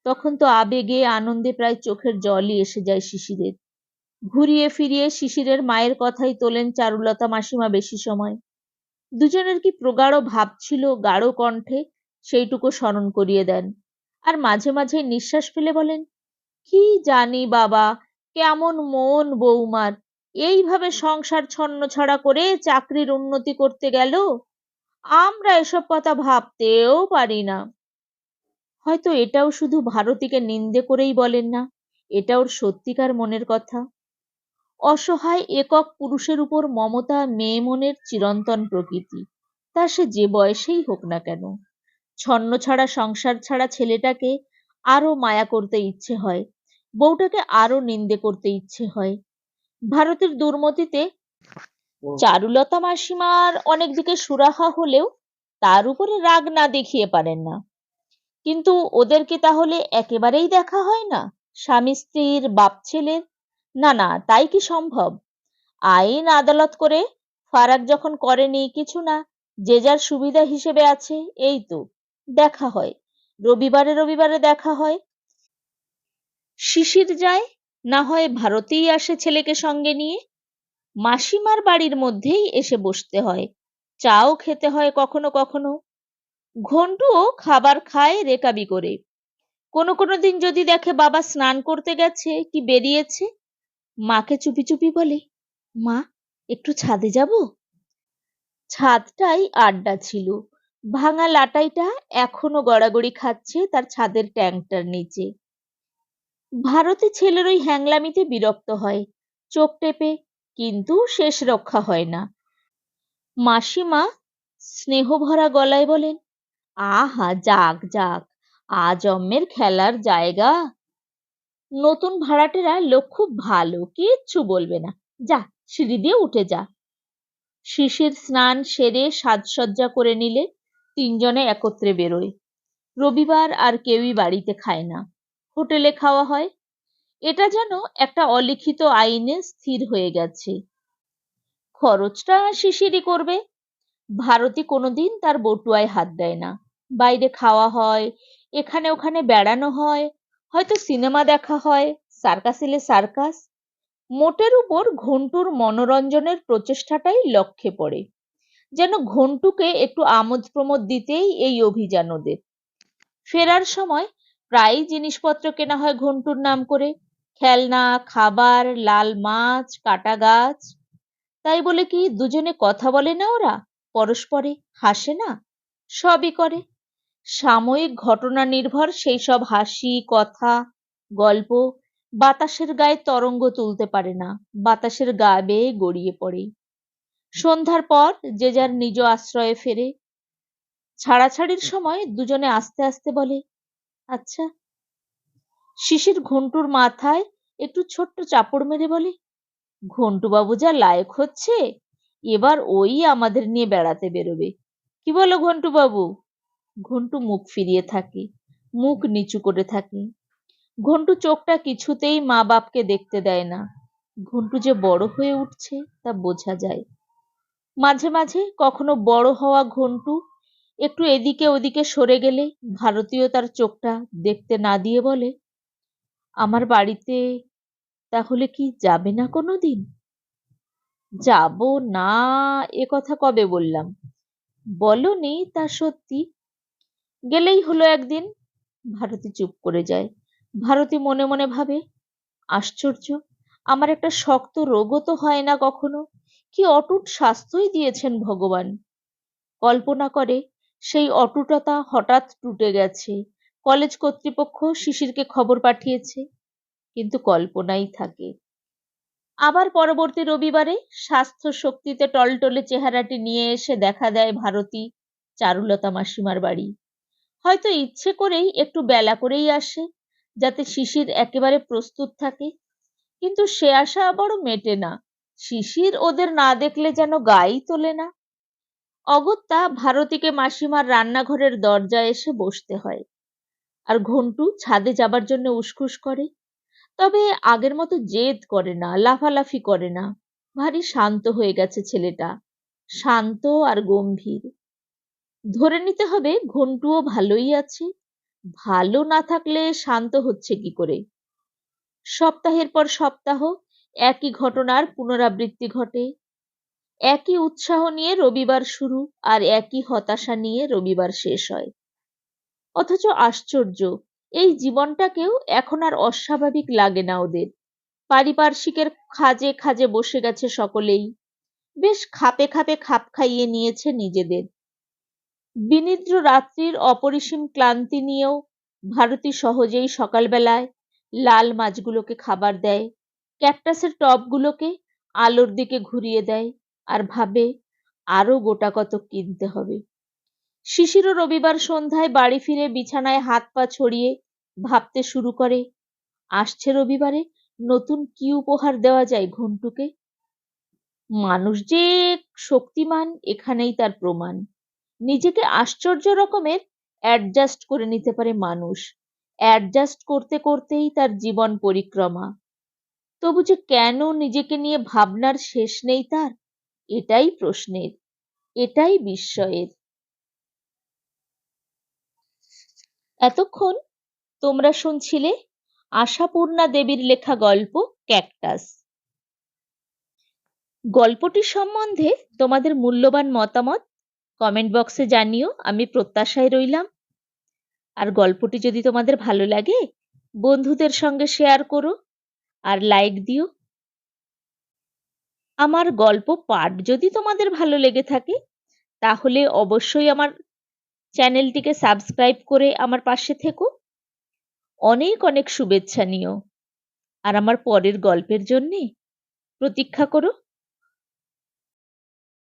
তখন তো আবেগে আনন্দে প্রায় চোখের জলই এসে যায় শিশিরের। ঘুরিয়ে ফিরিয়ে শিশিরের মায়ের কথাই তোলেন চারুলতা মাসিমা বেশি সময়। দুজনের কি প্রগাঢ় ভাব ছিল গাঢ় কণ্ঠে, সেইটুকু স্মরণ করিয়ে দেন। আর মাঝে মাঝে নিঃশ্বাস ফেলে বলেন, কি জানি বাবা, কেমন মন বৌমার, এইভাবে সংসার ছন্নছাড়া করে চাকরির উন্নতি করতে গেল। আমরা এসব কথা ভাবতেও পারি না। হয়তো এটাও শুধু ভারতীকে নিন্দে করেই বলেন না, এটা ওর সত্যিকার মনের কথা। অসহায় একক পুরুষের উপর মমতা মেয়ে মনের চিরন্তন প্রকৃতি। তা সে যে বয়সেই হোক না কেন, ছন্নছাড়া সংসার ছাড়া ছেলেটাকে আরো মায়া করতে ইচ্ছে হয়, বউটাকে আরো নিন্দে করতে ইচ্ছে হয়। ভারতের দুর্মতিতে চারুলতা মাসিমার অনেক দিকে সুরাহা হলেও তার উপরে রাগ না দেখিয়ে পারেন না। কিন্তু ওদের কি তাহলে একেবারেই দেখা হয় না, স্বামী স্ত্রীর বাপ ছেলের? না না, তাই কি সম্ভব? আইন আদালত করে ফারাক যখন করেনি কিছু না, যে যার সুবিধা হিসেবে আছে, এই তো দেখা হয়, রবিবারে রবিবারে দেখা হয়। শিশির যায়, না হয় ভারতেই আসে ছেলেকে সঙ্গে নিয়ে, মাসিমার বাড়ির মধ্যেই এসে বসতে হয়, চাও খেতে হয় কখনো কখনো। ঘন্টুও খাবার খায় রেকাবি করে। কোনো কোনো দিন যদি দেখে বাবা স্নান করতে গেছে কি বেরিয়েছে, মাকে চুপি চুপি বলে, মা, একটু ছাদে যাব। ছাদটাই আড্ডা ছিল। ভাঙা লাটাইটা এখনো গড়াগড়ি খাচ্ছে তার ছাদের ট্যাঙ্কটার নিচে। ভারতে ছেলের ওই হ্যাংলামিতে বিরক্ত হয়, চোখ টেপে, কিন্তু শেষ রক্ষা হয় না। মাসিমা স্নেহভরা গলায় বলেন, আহা যাক যাক, আজম্মের খেলার জায়গা। নতুন ভাড়াটেরা লোক খুব ভালো, কিচ্ছু বলবে না, যা সিঁড়ি দিয়ে উঠে যা। শিশির স্নান সেরে সাজসজ্জা করে নিলে তিনজনে একত্রে বেরোয়। রবিবার আর কেউই বাড়িতে খায় না, হোটেলে খাওয়া হয়। এটা যেন একটা অলিখিত আইনে স্থির হয়ে গেছে। খরচটা শিশিরই করবে। ভারতী কোনোদিন তার বটুয়ায় হাত দেয় না। বাইরে খাওয়া হয়, এখানে ওখানে বেড়ানো হয়, হয়তো সিনেমা দেখা হয়, সার্কাস এলে সার্কাস। মোটের উপর ঘন্টুর মনোরঞ্জনের প্রচেষ্টাটাই লক্ষ্যে পড়ে, যেন ঘন্টুকে একটু আমোদ প্রমোদ দিতেই এই অভিযান ওদের। ফেরার সময় প্রায় জিনিসপত্র কেনা হয় ঘন্টুর নাম করে, খেলনা, খাবার, লাল মাছ, কাটা গাছ। তাই বলে কি দুজনে কথা বলে না ওরা, পরস্পরে হাসে না? সবই করে। সাময়িক ঘটনা নির্ভর সেই সব হাসি, কথা, গল্প বাতাসের গায়ে তরঙ্গ তুলতে পারে না, বাতাসের গা বেয়ে গড়িয়ে পড়ে। সন্ধ্যার পর যে যার নিজ আশ্রয়ে ফেরে। ছাড়াছাড়ির সময় দুজনে আস্তে আস্তে বলে, আচ্ছা। শিশির ঘন্টুর মাথায় একটু ছোট্ট চাপড় মেরে বলে, ঘন্টু বাবু যা লায়ক হচ্ছে, এবার ওই আমাদের নিয়ে বেড়াতে বেরোবে। কি বলো ঘন্টু বাবু? ঘন্টু মুখ ফিরিয়ে থাকে, মুখ নিচু করে থাকে। ঘন্টু চোখটা কিছুতেই মা বাপকে দেখতে দেয় না। ঘন্টু যে বড় হয়ে উঠছে তা বোঝা যায়। মাঝে মাঝে কখনো বড় হওয়া ঘন্টু একটু এদিকে ওদিকে সরে গেলে ভারতীয় তার চোখটা দেখতে না দিয়ে বলে, আমার বাড়িতে তাহলে কি যাবে না কোনোদিন? যাব না, এ কথা কবে বললাম? বলনি তা সত্যি, গেলেই হলো একদিন। ভারতী চুপ করে যায়। ভারতী মনে মনে ভাবে, আশ্চর্য, আমার একটা শক্ত রোগও তো হয় না কখনো, কি অটুট স্বাস্থ্যই দিয়েছেন ভগবান। কল্পনা করে সেই অটুটতা হঠাৎ টুটে গেছে, কলেজ কর্তৃপক্ষ শিশিরকে খবর পাঠিয়েছে, কিন্তু কল্পনাই থাকে। আবার পরবর্তী রবিবারে স্বাস্থ্য শক্তিতে টলটলে চেহারাটি নিয়ে এসে দেখা দেয় ভারতী চারুলতা মাসিমার বাড়ি। হয়তো ইচ্ছে করেই একটু বেলা করেই আসে, যাতে শিশির একেবারে প্রস্তুত থাকে। কিন্তু সে আশা বড় মেটে না। শিশির ওদের না দেখলে যেন গায়েই তোলে না। অগত্যা ভারতীকে মাসিমার রান্নাঘরের দরজায় এসে বসতে হয়। আর ঘন্টু ছাদে যাবার জন্য উসখুস করে, তবে আগের মতো জেদ করে না, লাফালাফি করে না। ভারী শান্ত হয়ে গেছে ছেলেটা, শান্ত আর গম্ভীর। ধরে নিতে হবে ঘন্টুও ভালোই আছে। ভালো না থাকলে শান্ত হচ্ছে কি করে? সপ্তাহের পর সপ্তাহ একই ঘটনার পুনরাবৃত্তি ঘটে। একই উৎসাহ নিয়ে রবিবার শুরু, আর একই হতাশা নিয়ে রবিবার শেষ হয়। অথচ আশ্চর্য, এই জীবনটাকেও এখন আর অস্বাভাবিক লাগে না ওদের। পারিপার্শ্বিকের খাজে খাজে বসে গেছে সকলেই, বেশ খাপে খাপে খাপ খাইয়ে নিয়েছে নিজেদের। বিনিদ্র রাত্রির অপরিসীম ক্লান্তি নিয়েও ভারতী সহজেই সকালবেলায় লাল মাছগুলোকে খাবার দেয়, ক্যাকটাসের টবগুলোকে আলোর দিকে ঘুরিয়ে দেয়, আর ভাবে আরো গোটা কত কিনতে হবে। শিশিরও রবিবার সন্ধ্যায় বাড়ি ফিরে বিছানায় হাত পা ছড়িয়ে ভাবতে শুরু করে, আসছে রবিবারে নতুন কি উপহার দেওয়া যায় ঘন্টুকে। মানুষ যে শক্তিমান এখানেই তার প্রমাণ। নিজেকে আশ্চর্য রকমের অ্যাডজাস্ট করে নিতে পারে মানুষ। অ্যাডজাস্ট করতে করতেই তার জীবন পরিক্রমা। তবু যে কেন নিজেকে নিয়ে ভাবনার শেষ নেই তার, এটাই প্রশ্নের, এটাই বিস্ময়ের। এতক্ষণ তোমরা শুনছিলে আশাপূর্ণা দেবীর লেখা গল্প ক্যাকটাস। গল্পটি সম্বন্ধে তোমাদের মূল্যবান মতামত কমেন্ট বক্সে জানিও, আমি প্রত্যাশায় রইলাম। আর গল্পটি যদি তোমাদের ভালো লাগে বন্ধুদের সঙ্গে শেয়ার করো আর লাইক দিও। আমার গল্প পাঠ যদি তোমাদের ভালো লেগে থাকে তাহলে অবশ্যই আমার চ্যানেলটিকে সাবস্ক্রাইব করে আমার পাশে থেকো। অনেক অনেক শুভেচ্ছা নিও আর আমার পরের গল্পের জন্যে প্রতীক্ষা করো।